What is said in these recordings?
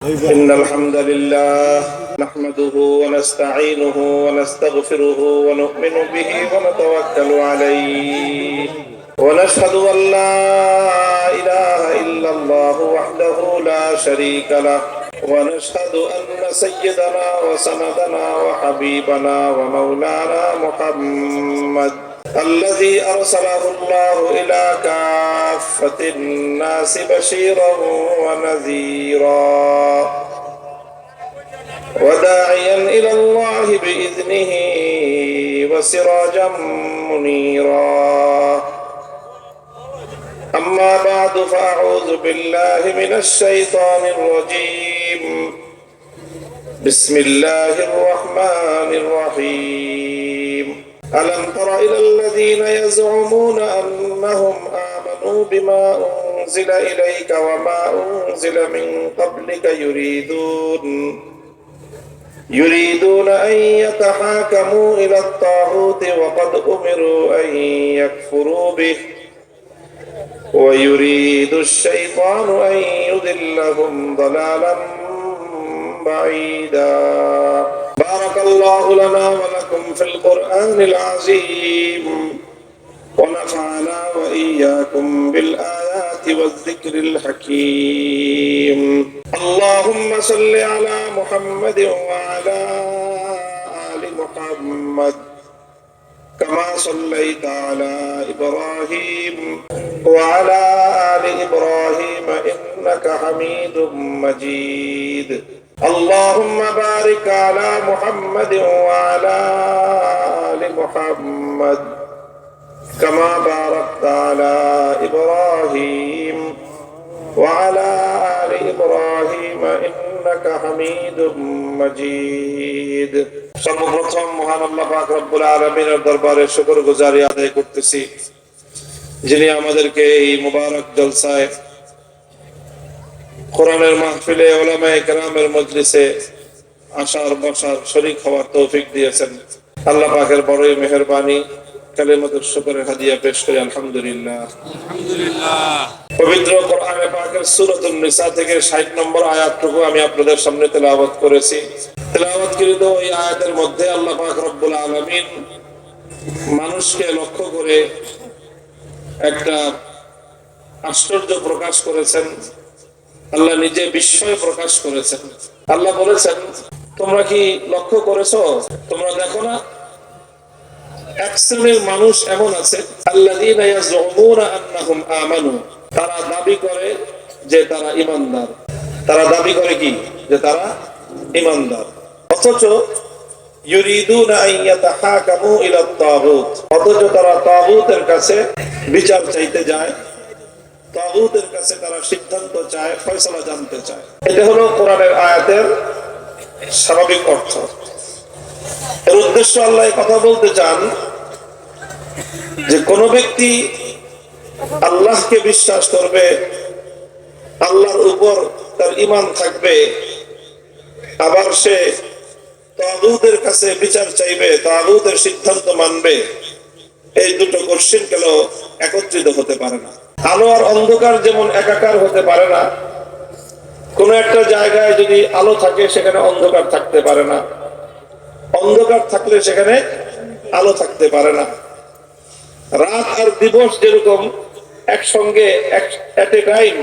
إن الحمد لله نحمده ونستعينه ونستغفره ونؤمن به ونتوكل عليه ونشهد أن لا إله إلا الله وحده لا شريك له ونشهد أن سيدنا وسندنا وحبيبنا ومولانا محمد الذي أرسله الله إلى كافة الناس بشيرا ونذيرا وداعيا إلى الله بإذنه وسراجا منيرا أما بعد فأعوذ بالله من الشيطان الرجيم بسم الله الرحمن الرحيم ألم تر إلى الذين يزعمون أنهم آمنوا بما أنزل إليك وما أنزل من قبلك يريدون أن يتحاكموا إلى الطاغوت وقد أمروا أن يكفروا به ويريد الشيطان أن يضلهم ضلالا بعيدا بارك الله لنا ولكم في القرآن العظيم ونفعنا وإياكم بالآيات والذكر الحكيم اللهم صل على محمد وعلى آل محمد كما صليت على إبراهيم وعلى آل إبراهيم إنك حميد مجيد اللهم بارك على محمد وعلى آل محمد كما باركت على إبراهيم وعلى آل إبراهيم إنك حميد مجيد সর্বপ্রথম মহান আল্লাহ পাক রব্বুল আলামিনের দরবারে শুকরগুজারি আদায় করতেছি যিনি আমাদেরকে এই মুবারক জলসায় কোরআনের মাহফিলে উলামায়ে কেরামের মজলিসে আসার বসার শরীক হওয়ার তৌফিক দিয়েছেন। আল্লাহ পাকের বড়ই মেহেরবানি। কালিমাতুশ শুকরের হাদিয়া পেশ করি আলহামদুলিল্লাহ। পবিত্র কোরআনে পাকের সূরাতুন নিসা থেকে 60 নম্বর আয়াতটুকু আমি আপনাদের সামনে তেলাওয়াত করেছি। তেলাওয়াতকৃত এই আয়াতের মধ্যে আল্লাহ পাক রব্বুল আলামিন মানুষকে লক্ষ্য করে একটা আশ্চর্য প্রকাশ করেছেন। আল্লাহ নিজে বিস্ময় প্রকাশ করেছেন। আল্লাহ বলেছেন, তোমরা কি লক্ষ্য করেছো, তোমরা দেখো না এক শ্রেণীর মানুষ এমন আছে আল্লাযীনা ইয়াযুমুনা আন্নাহুম আমানু, তারা দাবি করে যে তারা ঈমানদার। তারা দাবি করে কি, যে তারা ঈমানদার, অথচ ইউরিদুনা আন ইয়াতাহাকামু ইলা তাগুত, অথচ তারা তাগুতের কাছে বিচার চাইতে যায়, তাগুতের কাছে তারা সিদ্ধান্ত চায়, ফয়সালা জানতে চায়। এটা হলো কোরআনের আয়াতের স্বাভাবিক অর্থ। এর উদ্দেশ্য আল্লাহ কথা বলতে চান যে কোন ব্যক্তি আল্লাহকে বিশ্বাস করবে, আল্লাহর উপর তার ঈমান থাকবে, আবার সে তাগুতের কাছে বিচার চাইবে, তাগুতের সিদ্ধান্ত মানবে, এই দুটো কঠিন কেন একত্রিত হতে পারে না। আলো আর অন্ধকার যেমন একাকার হতে পারে না, কোন একটা জায়গায় যদি আলো থাকে সেখানে অন্ধকার থাকতে পারে না, অন্ধকার থাকলে সেখানে আলো থাকতে পারে না। রাত আর দিবস যেরকম একসঙ্গে এট এ টাইম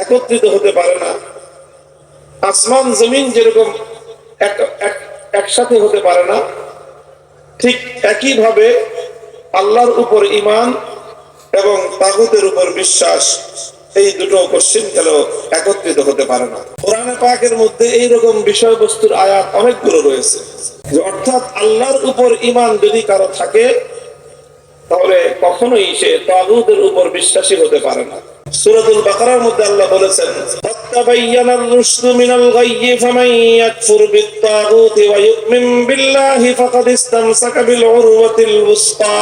একত্রিত হতে পারে না, আসমান জমিন যেরকম একসাথে হতে পারে না, ঠিক একইভাবে আল্লাহর উপর ঈমান এবং তাগুতের উপর বিশ্বাস, এই দুটো কোশ্চেন গেল একত্রিত হতে পারে না। কোরআনে পাকের মধ্যে এইরকম বিষয়বস্তুর আয়াত অনেকগুলো রয়েছে, যে অর্থাৎ আল্লাহর উপর ঈমান যদি কারো থাকে তাহলে কখনোই সে তাগুতের উপর বিশ্বাসী হতে পারে না। সূরাতুল বাকারার মধ্যে আল্লাহ বলেছেন, তাবায়্যানার রুশদু মিনাল গায়য়্যি ফামান ইয়াকফুর বিত-তাগুতি ওয়া ইউমিন বিল্লাহি ফাকাদ ইসতামসাকা বিল উরওয়াতিল উসকা।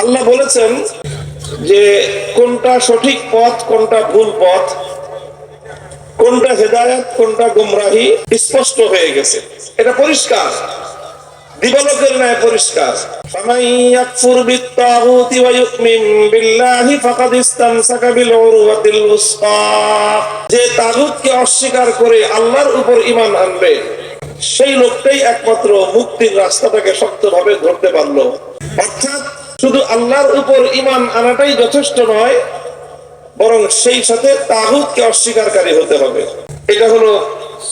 আল্লাহ বলেছেন যে কোনটা সঠিক পথ, কোনটা ভুল পথ, কোনটা হেদায়েত, কোনটা গোমরাহি স্পষ্ট হয়ে গেছে, এটা পরিষ্কার। দিবালোকের ন্যায় পরিষ্কার। ফামান ইয়াকফুর বিত-তাগুতি ওয়া ইউমিন বিল্লাহি ফাকাদ ইসতামসাকা বিল উরওয়াতিল উসকা। যে তাগুতকে অস্বীকার করে আল্লাহর উপর ঈমান আনবে সেই লোকটাই একমাত্র মুক্তির রাস্তাটাকে শক্তভাবে ধরতে পারলো। অর্থাৎ শুধু আল্লাহর উপর ঈমান আনাটাই যথেষ্ট নয়, বরং সেই সাথে তাগুতকে অস্বীকারী হতে হবে। এটা হলো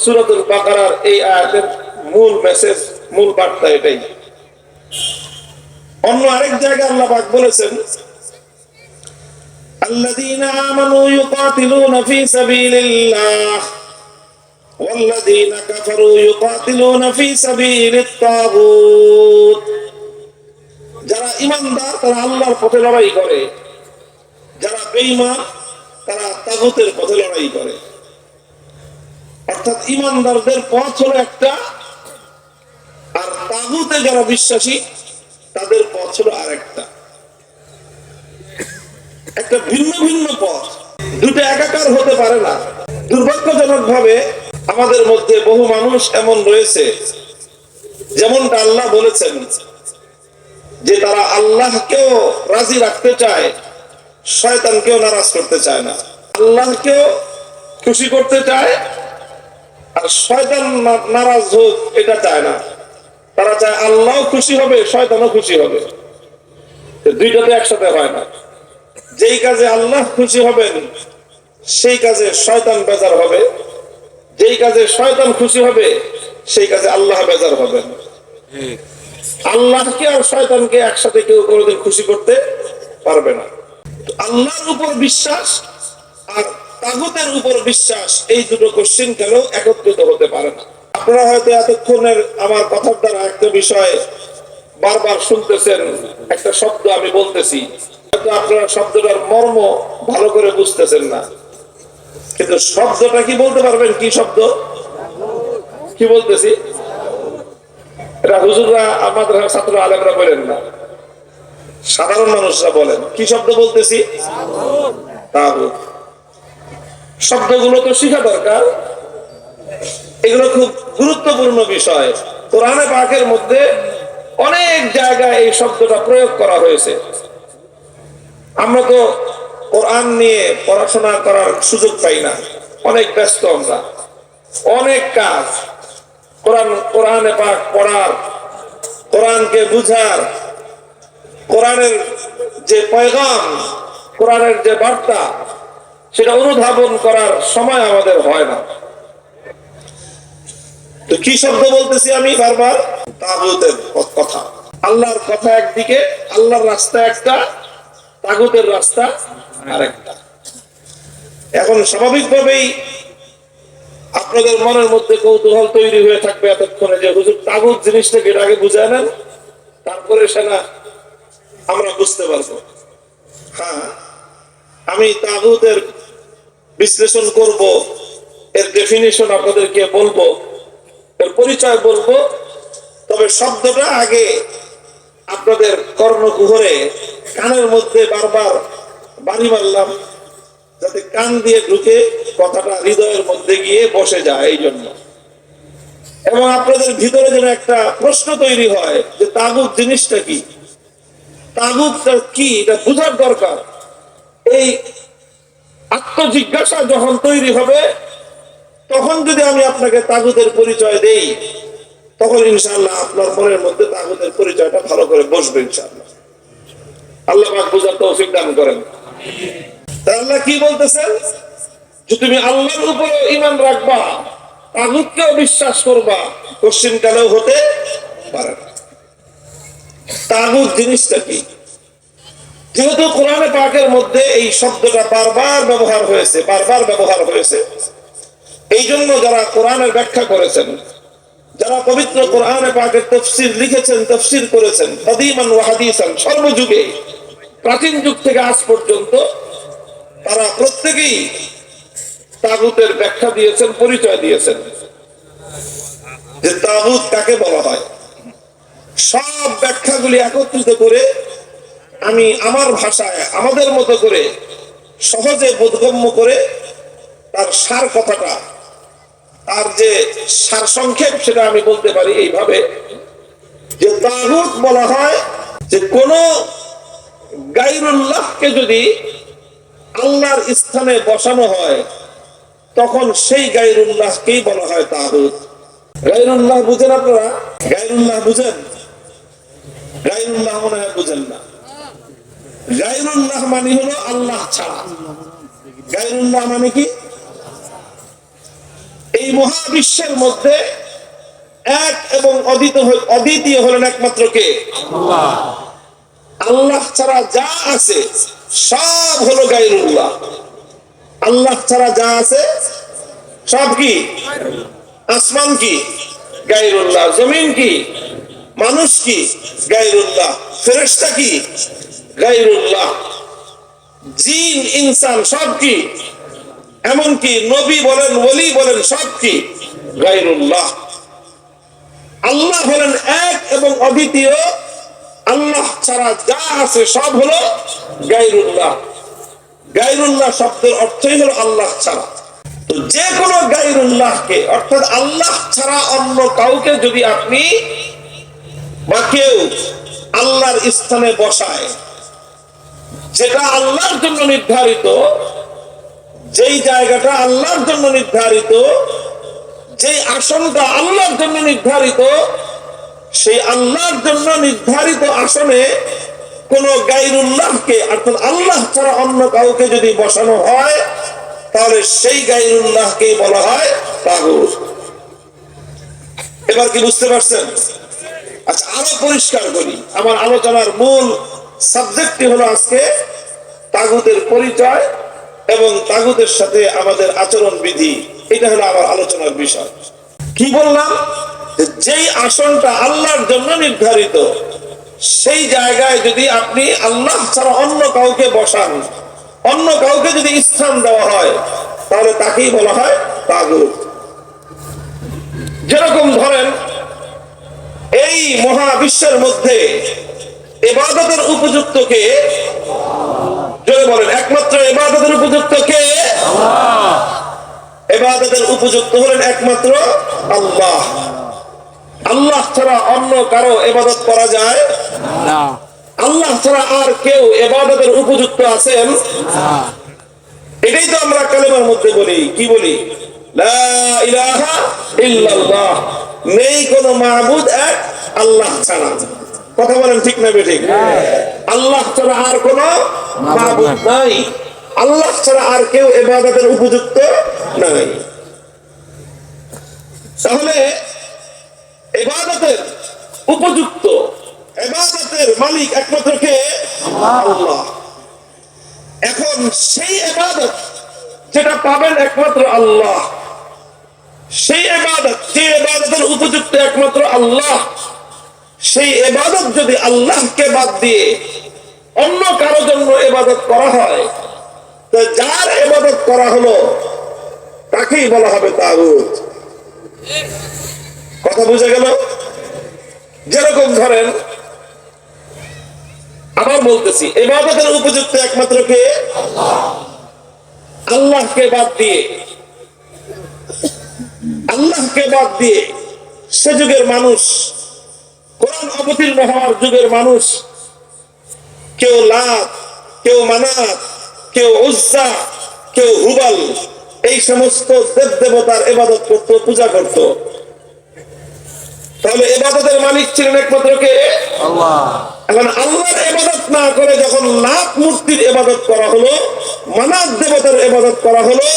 সূরাতুল বাকারার এই আয়াতের মূল মেসেজ, মূল বার্তা এটাই। অন্য আরেক জায়গায় আল্লাহ পাক বলেছেন, আল্লাযীনা আমানু ইউকাতিলুনা ফী সাবিলিল্লাহ ওয়াল্লাযীনা কাফারু ইউকাতিলুনা ফী সাবিলিত তাগুত। যারা ঈমানদার তারা আল্লাহর পথে লড়াই করে, যারা বেঈমান তারা তাগুতের পথে লড়াই করে। অর্থাৎ ঈমানদারদের পথ হলো একটা, আর তাগুতে যারা বিশ্বাসী তাদের পথ হলো আরেকটা। একটা ভিন্ন ভিন্ন পথ, দুটো একাকার হতে পারে না। দুর্ভাগ্যজনক ভাবে আমাদের মধ্যে বহু মানুষ এমন রয়েছে, যেমনটা আল্লাহ বলেছেন যে তারা আল্লাহকেও রাজি রাখতে চায়, শয়তানকেও নারাজ করতে চায় না। আল্লাহকেও খুশি করতে চায় আর শয়তান নারাজ হোক এটা চায় না। তারা চায় আল্লাহ খুশি হবে, শয়তানও খুশি হবে। দুইটাতে একসাথে হয় না। যেই কাজে আল্লাহ খুশি হবেন সেই কাজে শয়তান বেজার হবে, যেই কাজে শয়তান খুশি হবে সেই কাজে আল্লাহ বেজার হবেন। আল্লাহকে আর শয়তানকে একসাথে কেউ কোনোদিন খুশি করতে পারবে না। আল্লাহর উপর বিশ্বাস আর তাগুতের উপর বিশ্বাস, এই দুটো কোশ্চেন কেন একত্রিত হতে পারে না। আপনারা হয়তো এতক্ষণের আমার কথার দ্বারা একটা বিষয় বারবার শুনতেছেন, একটা শব্দ আমি বলতেছি, হয়তো আপনারা শব্দটার মর্ম ভালো করে বুঝতেছেন না, কিন্তু শব্দটা কি বলতে পারবেন? কি শব্দ, কি বলতেছি? এটা হুজুররা, আমাদের ছাত্র আলেমরা বলেন না, সাধারণ মানুষরা বলেন। কি শব্দ বলতেছি? তাগুত। শব্দগুলো তো শিখা দরকার, এগুলো খুব গুরুত্বপূর্ণ বিষয়। কোরআনে পাকের মধ্যে অনেক জায়গায় এই শব্দটা প্রয়োগ করা হয়েছে। আমরা তো কোরআন নিয়ে পড়াশোনা করার সুযোগ পাই না, অনেক ব্যস্ত আমরা, অনেক কাজ। কোরআনে পাক পড়ার, কোরআনকে বুঝার, কোরআনের যে পয়গাম, কোরআনের যে বার্তা, সেটা অনুধাবন করার সময় আমাদের হয় না। তো কি শব্দ বলতেছি আমি বারবার? তাগুতের কথা। আল্লাহর কথা একদিকে, আল্লাহর রাস্তা একটা, তাগুতের রাস্তা আরেকটা। এখন স্বাভাবিকভাবেই আপনাদের মনের মধ্যে কৌতূহল তৈরি হয়ে থাকবে এতক্ষণে যে হুজুর তাগুত জিনিসটাকে এর আগে বুঝায় নেন, তারপরে সেটা আমরা বুঝতে পারবো। হ্যাঁ, আমি তাগুতের বিশ্লেষণ করব, এর ডেফিনিশন আপনাদেরকে বলবো, এর পরিচয় বলবো। তবে শব্দটা আগে আপনাদের কর্ণকুহরে, কানের মধ্যে বারবার বাড়ি মারলাম, যাতে কান দিয়ে ঢুকে কথাটা হৃদয়ের মধ্যে গিয়ে বসে যায়, এই জন্য। এবং আপনাদের ভিতরে যেন একটা প্রশ্ন তৈরি হয় যে তাগুত জিনিসটা কি, তাগুতটা কি, এটা বোঝার দরকার। এই আত্মজিজ্ঞাসা যখন তৈরি হবে, তখন যদি আমি আপনাকে তাগুতের পরিচয় দেই, তখন ইনশাআল্লাহ আপনার মনের মধ্যে তাগুতের পরিচয়টা ভালো করে বসবে ইনশাআল্লাহ। আল্লাহ পাক বুঝার তৌফিক দান করেন। আল্লাহ কি বলতেছেন? যে তুমি আল্লাহর উপরে ঈমান রাখবা, তাগুতকেও বিশ্বাস করবা, কোশ্চিন কালেও হতে পারে না। তাগুত জিনিসটা কি? যেহেতু কোরআনে পাকের মধ্যে এই শব্দটা বারবার ব্যবহার হয়েছে, এই জন্য যারা কোরআনের ব্যাখ্যা করেছেন, যারা পবিত্র কোরআনে পাকের তাফসীর লিখেছেন, তাফসীর করেছেন, কাদীমান ওয়া হাদীসান, সর্বযুগে, প্রাচীন যুগ থেকে আজ পর্যন্ত, তারা প্রত্যেকেই তাগুতের ব্যাখ্যা দিয়েছেন, পরিচয় দিয়েছেন যে তাগুত কাকে বলা হয়। সব ব্যাখ্যাগুলি একত্রিত করে আমি আমার ভাষায়, আমাদের মতো করে, সহজে বোধগম্য করে তার সার কথাটা, তার যে সার সংক্ষেপ, সেটা আমি বলতে পারি এইভাবে যে তাগুত বলা হয় যে কোন গায়রুল্লাহকে যদি আল্লাহর স্থানে বসানো হয় তখন সেই গায়রুল্লাহকেই বলা হয় তাগুত। গায়রুল্লাহ বুঝেন আপনারা? গায়রুল্লাহ বুঝেন? গায়রুল্লাহ মনে হয় বুঝেন না। গায়রুল্লাহ মানে হলো আল্লাহ ছাড়া। গায়রুল্লাহ মানে কি? এই মহাবিশ্বের মধ্যে এক এবং অদ্বিতীয় হলেন একমাত্র কে? আল্লাহ। আল্লাহ ছাড়া যা আছে সব হলো গায়রুল্লাহ। আল্লাহ ছাড়া যা আছে সব কি? আসমান কি? গায়রুল্লাহ। জমিন কি? মানুষ কি? গায়রুল্লাহ। ফেরেশতা কি? গায়রুল্লাহ। জিন ইনসান সব কি? এমনকি নবী বলেন ওলি বলেন সব কি? গায়রুল্লাহ। আল্লাহ হলেন এক এবং অদ্বিতীয়। আল্লাহ ছাড়া যা আছে সব হলো গায়রুল্লাহ। গায়রুল্লাহ শব্দের অর্থই হলো আল্লাহ ছাড়া। তো যে কোনো গায়রুল্লাহকে অর্থাৎ আল্লাহ ছাড়া অন্য কাউকে যদি আপনি বা কেউ আল্লাহর স্থানে বসায়, যেটা আল্লাহর জন্য নির্ধারিত, যেই জায়গাটা আল্লাহর জন্য নির্ধারিত, যেই আসনটা আল্লাহর জন্য নির্ধারিত, সেই আল্লাহর জন্য নির্ধারিত আসনে কোন গায়রুল্লাহকে অর্থাৎ আল্লাহ ছাড়া অন্য কাউকে যদি বসানো হয় তাহলে সেই গায়রুল্লাহকে বলা হয় তাগুত। এবার কি বুঝতে পারছেন? আচ্ছা, আরো পরিষ্কার করি। আমার আলোচনার মূল সাবজেক্টটি হলো আজকে তাগুতের পরিচয় এবং তাগুতের সাথে আমাদের আচরণ বিধি। এটা হলো আমার আলোচনার বিষয়। কি বললাম? যেই আসনটা আল্লাহর জন্য নির্ধারিত সেই জায়গায় যদি আপনি আল্লাহ ছাড়া অন্য কাউকে বসান, অন্য কাউকে যদি স্থান দেওয়া হয় তাহলে তাকেই বলা হয় তাগুত। যেরকম ধরেন এই মহাবিশ্বের মধ্যে ইবাদতের উপযুক্ত কে? জোরে বলেন, একমাত্র ইবাদতের উপযুক্ত কে? আল্লাহ। ইবাদতের উপযুক্ত হলেন একমাত্র আল্লাহ। আল্লাহ ছাড়া অন্য কারো ইবাদত করা যায় না। আল্লাহ ছাড়া আর কেউ ইবাদতের উপযুক্ত আছেন না। এটাই তো আমরা কালেমার মধ্যে বলি। কি বলি? লা ইলাহা ইল্লাল্লাহ। নেই কোনো মাবুদ এক আল্লাহ ছাড়া। কথা বলেন ঠিক না বেঠিক? আল্লাহ ছাড়া আর কোনো মাবুদ নাই। আল্লাহ ছাড়া আর কেউ ইবাদতের উপযুক্ত নাই। তাহলে ইবাদতের উপযুক্ত, ইবাদতের মালিক একমাত্র কে? আল্লাহ। এখন সেই ইবাদত যেটা পাবেন একমাত্র আল্লাহ, সেই ইবাদত যে ইবাদতের উপযুক্ত একমাত্র আল্লাহ, সেই ইবাদত যদি আল্লাহকে বাদ দিয়ে অন্য কারো জন্য ইবাদত করা হয় তো যার ইবাদত করা হলো তাকেই বলা হবে তাগুত। কথা বুঝে গেল? যেরকম ধরেন, আবার বলতেছি, ইবাদতের উপযুক্ত একমাত্র কে? আল্লাহ। আল্লাহকে বাদ দিয়ে, আল্লাহকে বাদ দিয়ে সে যুগের মানুষ, কোরআন অবতীর্ণ হওয়ার যুগের মানুষ, কেউ লাত, কেউ মানাত, কেউ উজ্জা, কেউ হুবাল, এই সমস্ত দেব দেবতার ইবাদত করত, পূজা করত। তাহলে ইবাদতের মালিক ছিলেন একমাত্র কে? আল্লাহ। এখন আল্লাহর ইবাদত না করে যখন লাত মূর্তির ইবাদত করা হলো, মানাত দেবতার ইবাদত করা হলো,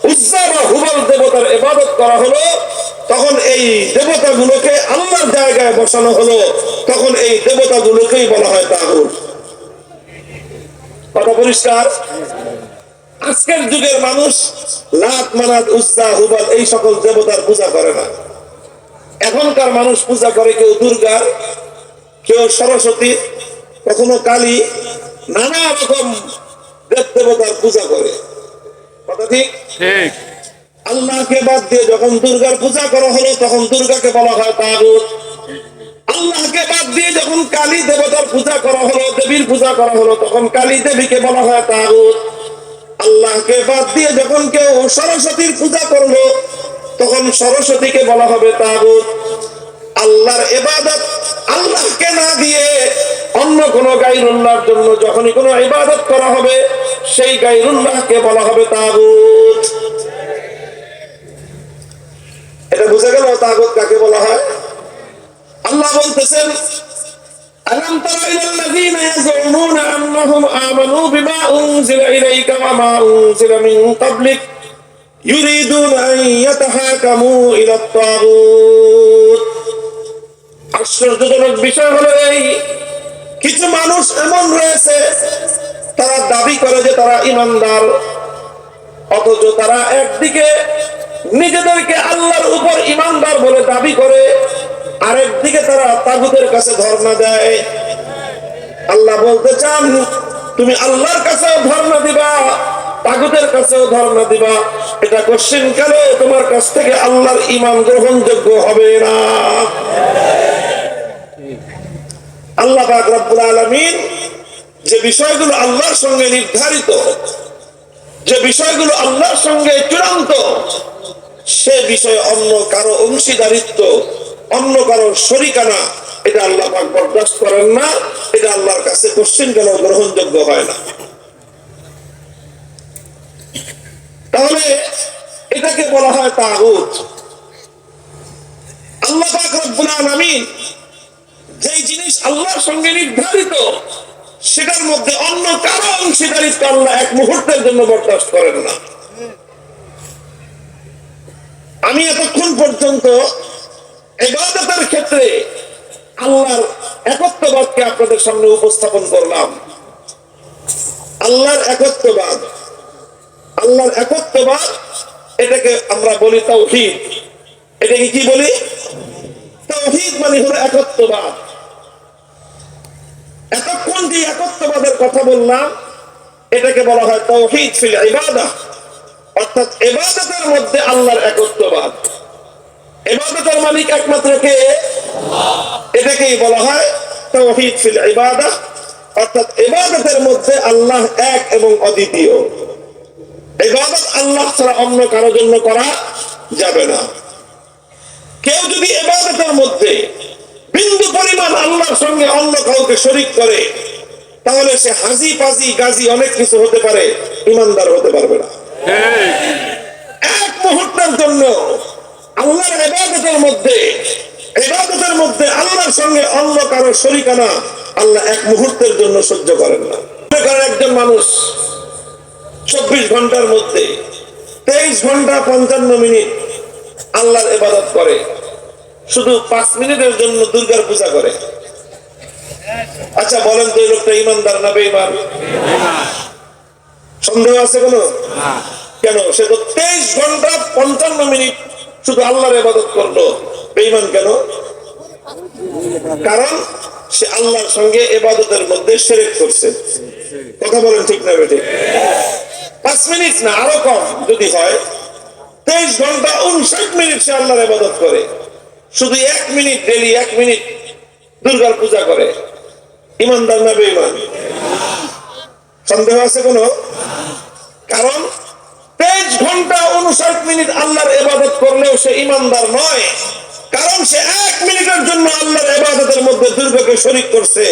উজ্জা বা হুবাল দেবতার ইবাদত করা হলো, তখন এই দেবতাগুলোকে আল্লাহর জায়গায় বসানো হলো, তখন এই দেবতাগুলোকেই বলা হয় তাগুত। কথা পরিষ্কার? আজকের যুগের মানুষ লাত, মানাত, উজ্জা, হুবাল এই সকল দেবতার পূজা করে না। এখনকার মানুষ পূজা করে কেউ দুর্গার, কেউ সরস্বতী, কখনো কালী, নানা রকম দেব দেবতার পূজা করে। কথা ঠিক? ঠিক। আল্লাহকে বাদ দিয়ে যখন দুর্গার পূজা করা হলো তখন দুর্গাকে বলা হয় তাগুত। আল্লাহকে বাদ দিয়ে যখন কালী দেবতার পূজা করা হলো, দেবীর পূজা করা হলো, তখন কালী দেবীকে বলা হয় তাগুত। আল্লাহকে বাদ দিয়ে যখন কেউ সরস্বতীর পূজা করলো তখন সরস্বতীকে বলা হবে তাগুত। আল্লাহর ইবাদত আল্লাহকে না দিয়ে অন্য কোন গায়রুল্লাহর জন্য যখনই কোনো ইবাদত করা হবে সেই গায়রুল্লাহকে বলা হবে তাগুত। এটা বুঝা গেল তাগুত কাকে বলা হয়? আল্লাহ বলতেছেন আলাম তারা ইলাল্লাযীনা ইয়াযউমুনা আন্নাহুম আমানু বিমা উনজিলা ইলাইকা ওয়া মা উনজিলা মিন ক্বাবলিক ইউরিদুনা আন ইয়াতাহাকামু ইলা তাগুত। আশ্চর্যজনক বিষয় হলো এই, কিছু মানুষ এমন রয়েছে তারা দাবি করে যে তারা ঈমানদার, অথচ তারা একদিকে নিজেদেরকে আল্লাহর উপর ঈমানদার বলে দাবি করে, আরেকদিকে তারা তাগুতের কাছে ধর্ণা দেয়। আল্লাহ বলতে চান তুমি আল্লাহর কাছেও ধর্ণা দিবা, তাগুতের কাছেও ধর্ণা দিবা, এটা কোশ্চিনকালে তোমার কাছ থেকে আল্লাহর ঈমান গ্রহণযোগ্য হবে না। আল্লাহ পাক রব্বুল আলামিন যে বিষয়গুলো আল্লাহর সঙ্গে নির্ধারিত, যে বিষয়গুলো আল্লাহর সঙ্গে চূড়ান্ত, সে বিষয়ে অন্য কারো অংশীদারিত্ব, অন্য কারো শরিকানা, এটা আল্লাহ পাক বরদাস্ত করেন না। এটা আল্লাহর কাছে কোশ্চিনকালেও গ্রহণযোগ্য হয় না। তাহলে এটাকে বলা হয় তাগুত। আল্লাহ পাক রব্বুল আলামিন যেই জিনিস আল্লাহর সঙ্গে নির্ধারিত সেটার মধ্যে অন্য কারো অংশীদারিত্ব আল্লাহ এক মুহূর্তের জন্য বরদাস্ত করেন না। আমি এতক্ষণ পর্যন্ত ইবাদতের ক্ষেত্রে আল্লাহর একত্ববাদকে আপনাদের সামনে উপস্থাপন করলাম। আল্লাহর একত্ববাদ, আল্লাহর একত্ববাদ, এটাকে আমরা বলি তাওহীদ। এটাকে কি বলি? তাওহীদ মানে হলো একত্ববাদ। এতক্ষণ যে একত্ববাদের কথা বললাম এটাকে বলা হয় তাওহীদ ফিল ইবাদাহ, অর্থাৎ ইবাদতের মধ্যে আল্লাহর একত্ববাদ। ইবাদতের মালিক একমাত্র কে? এটাকেই বলা হয় তাওহীদ ফিল ইবাদাহ, অর্থাৎ ইবাদতের মধ্যে আল্লাহ এক এবং অদ্বিতীয়। ইবাদত আল্লাহ ছাড়া অন্য কারো জন্য করা যাবে না। কেউ যদি ইবাদতের মধ্যে বিন্দু পরিমাণ আল্লাহর সঙ্গে অন্য কাউকে শরীক করে তাহলে সে হাজি পাজি গাজী অনেক কিছু হতে পারে, ঈমানদার হতে পারবে না। এক মুহূর্তের জন্য আল্লাহর ইবাদতের মধ্যে আল্লাহর সঙ্গে অন্য কারো শরীকানা আল্লাহ এক মুহূর্তের জন্য সহ্য করেন না। একজন মানুষ 24 ঘন্টার মধ্যে 23 ঘন্টা 55 মিনিট আল্লাহর ইবাদত করে, শুধু 5 মিনিটের জন্য দুর্গার পূজা করে। আচ্ছা বলেন তো এই লোকটা ঈমানদার না বেঈমান? সন্দেহ আছে কোনো? কেন? সে তো 23 ঘন্টা 55 মিনিট শুধু আল্লাহর ইবাদত করলো, বেঈমান কেন? কারণ সে আল্লাহর সঙ্গে ইবাদতের মধ্যে শিরক করছে। কথা বলেন ঠিক না বেঠিক? 5 মিনিট না, আরো কম যদি হয়, 23 ঘন্টা 59 মিনিট সে আল্লাহর ইবাদত করে, শুধু 1 মিনিট ডেইলি 1 মিনিট দুর্গার পূজা করে, ঈমানদার না বেঈমান? সন্দেহ আছে কোনো? কারণ 23 ঘন্টা 59 মিনিট আল্লাহর ইবাদত করলেও সে ঈমানদার নয়, কারণ সে 1 মিনিটের জন্য আল্লাহর ইবাদতের মধ্যে দুর্গাকে শরীক করছে,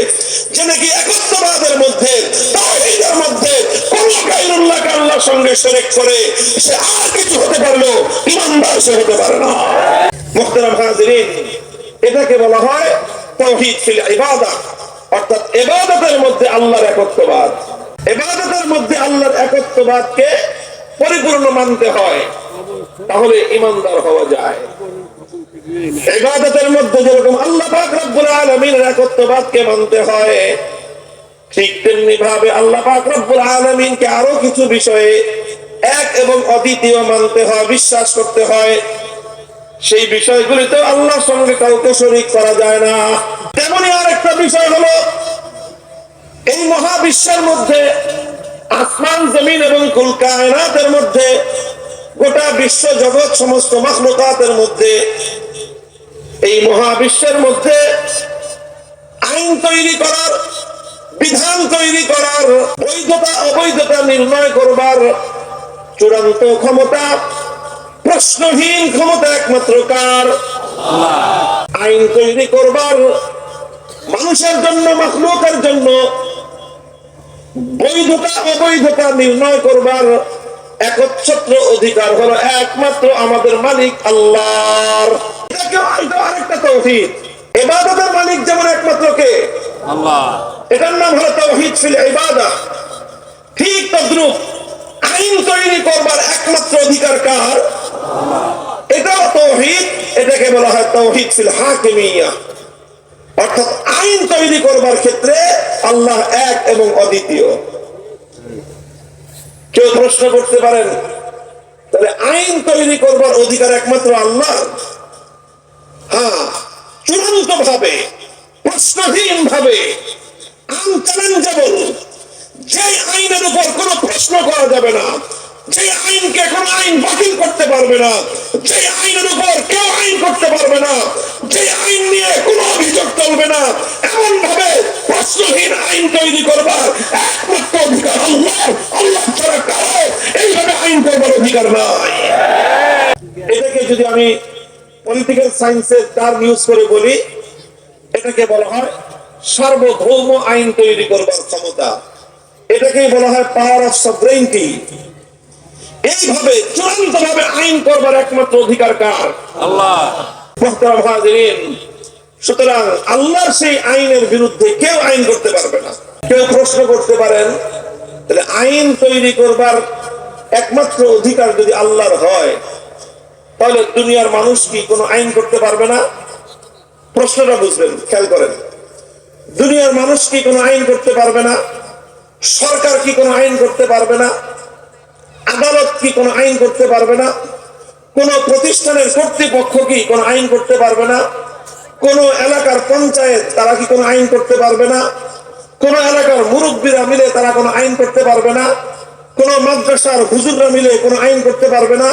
যে নাকি একত্ববাদের মধ্যে, তাওহীদের মধ্যে কোন গায়রুল্লাহকে আল্লাহর সঙ্গে শরীক করে সে আর কিছু হতে পারলেও ঈমানদার সে হতে পারে না। মুহতারাম হাজিরিন, এটাকে বলা হয় তাওহীদ ফিল ইবাদাহ, অর্থাৎ ইবাদতের মধ্যে আল্লাহর একত্ববাদ। ইবাদতের মধ্যে আল্লাহর একত্ববাদকে পরিপূর্ণ মানতে হয়, তাহলে ঈমানদার হওয়া যায়। ইবাদতের মধ্যে যেরকম আল্লাহ পাক রব্বুল আলামিনের একত্ববাদকে মানতে হয়, ঠিক তেমনি ভাবে আল্লাহ পাক রব্বুল আলামিনকে আরো কিছু বিষয়ে এক এবং অদ্বিতীয় মানতে হয়, বিশ্বাস করতে হয়। সেই বিষয়গুলিতে আল্লাহর সঙ্গে কাউকে শরীক করা যায় না। তেমনি আরেকটা বিষয় হলো এই মহাবিশ্বের মধ্যে, আসমান জমিন এবং কুল কায়নাতের মধ্যে, গোটা বিশ্ব জগৎ সমস্ত মাখলুকাতের মধ্যে, এই মহাবিশ্বের মধ্যে আইন তৈরি করার, বিধান তৈরি করার, বৈধতা অবৈধতা নির্ণয় করবার চূড়ান্ত ক্ষমতা, প্রশ্নহীন ক্ষমতা একমাত্র কার? আইন তৈরি করবার, মানুষের জন্য, মাখলুকের জন্য বৈধতা অবৈধতা নির্ণয় করবার একচ্ছত্র অধিকার হলো একমাত্র আমাদের মালিক আল্লাহর। আরেকটা তাওহীদ, ইবাদতের মালিক যেমন একমাত্র কে? আল্লাহ। এটার নাম হলো তাওহীদ ফিল ইবাদা। ঠিক তদ্রূপ আইন তৈরি করবার একমাত্র অধিকার কার? আল্লাহ। এটাও তাওহীদ, এটাকে বলা হয় তাওহীদ ফিল হাকিমিয়া। অর্থাৎ আইন তৈরি করবার ক্ষেত্রে আল্লাহ এক এবং অদ্বিতীয়। কেউ প্রশ্ন করতে পারেন, তাহলে আইন তৈরি করবার অধিকার একমাত্র আল্লাহ? হ্যাঁ, চূড়ান্ত ভাবে, প্রশ্নহীন ভাবে, আনচ্যালেঞ্জেবল, যে আইনের উপর কোনো প্রশ্ন করা যাবে না, যে আইনকে কোনো আইন বাতিল করতে পারবে না, যে আইনের উপর কেউ আইন করতে পারবে না, যে আইন নিয়ে কোনো অভিযোগ চলবে না, এমন ভাবে প্রশ্নহীন আইন তৈরি করবার একমাত্র অধিকার আল্লাহ। আল্লাহ ছাড়া কারো এইভাবে আইন করবার অধিকার নাই। এটাকে যদি আমি পলিটিক্যাল সায়েন্সের টার্ম ইউজ করে বলি, এটাকে বলা হয় সার্বভৌম আইন তৈরি করবার ক্ষমতা। এটাকেই বলা হয় পাওয়ার অফ সভরেইনটি। এইভাবে চূড়ান্ত ভাবে আইন করবার একমাত্র অধিকার কার? আল্লাহ। মুহতারাম হাজিরিন, সুতরাং আল্লাহর সেই আইনের বিরুদ্ধে কেউ আইন করতে পারবে না। কেউ প্রশ্ন করতে পারেন, তাহলে আইন তৈরি করবার একমাত্র অধিকার যদি আল্লাহর হয়, তাহলে দুনিয়ার মানুষ কি কোনো আইন করতে পারবে না? প্রশ্নটা বুঝবেন, খেয়াল করেন। দুনিয়ার মানুষ কি কোনো আইন করতে পারবে না? সরকার কি কোনো আইন করতে পারবে না? আদালত কি কোনো আইন করতে পারবে না? কোন প্রতিষ্ঠানের কর্তৃপক্ষ কি কোনো আইন করতে পারবে না? কোন এলাকার পঞ্চায়েত তারা কি কোনো আইন করতে পারবে না? কোন এলাকার মুরব্বীরা মিলে তারা কোনো আইন করতে পারবে না? কোন মাদ্রাসার হুজুররা মিলে কোনো আইন করতে পারবে না?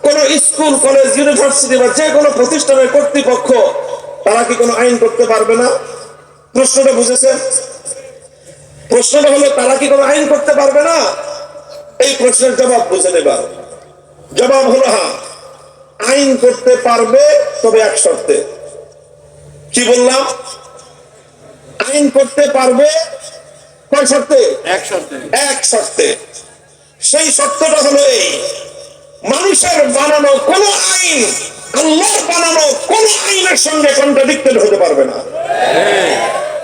কোন স্কুল, কলেজ, ইউনিভার্সিটি বা যে কোনো প্রতিষ্ঠানের কর্তৃপক্ষ তারা কি কোনো আইন করতে পারবে না? প্রশ্নটা বুঝেছেন? প্রশ্নটা হলো তারা কি কোনো আইন করতে পারবে না? এই প্রশ্নের জবাব বুঝে নেবার জবাব হলো হ্যাঁ, আইন করতে পারবে, তবে এক শর্তে। কি বললাম? আইন করতে পারবে কয় শর্তে? এক শর্তে। এক শর্তে। সেই শর্তটা হলো এই, মানুষের বানানো কোন আইন আল্লাহর বানানো কোন আইনের সঙ্গে কন্ট্রাডিক্টেড হতে পারবে না।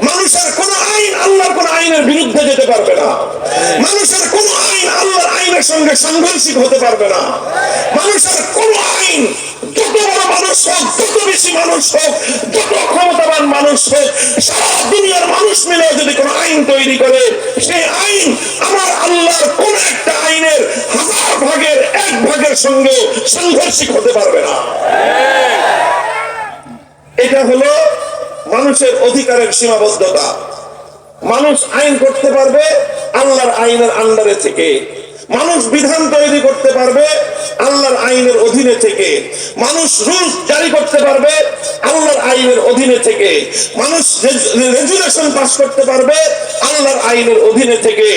মানুষের কোন আইন আল্লাহর কোন আইনের বিরুদ্ধে যেতে পারবে না। মানুষের কোন আইন আল্লাহর আইনের সঙ্গে সাংঘর্ষিক হতে পারবে না। মানুষের কোন আইন, যত বড় মানুষ হোক, যত বেশি মানুষ হোক, যত ক্ষমতাবান মানুষ হোক, সারা দুনিয়ার মানুষ মিলে যদি কোন আইন তৈরি করে, সেই আইন আমার আল্লাহর কোন একটা আইনের 1000 ভাগের 1 ভাগের সঙ্গে সাংঘর্ষিক হতে পারবে না। এটা হলো মানুষের অধিকারের সীমাবদ্ধতা। মানুষ আইন করতে পারবে আল্লাহর আইনের আন্ডারে থেকে, মানুষ বিধান তৈরি করতে পারবে আল্লাহর আইনের অধীনে থেকে, মানুষ রুলস জারি করতে পারবে আল্লাহর আইনের অধীনে থেকে, মানুষ রেজুলেশন পাস করতে পারবে আল্লাহর আইনের অধীনে থেকে।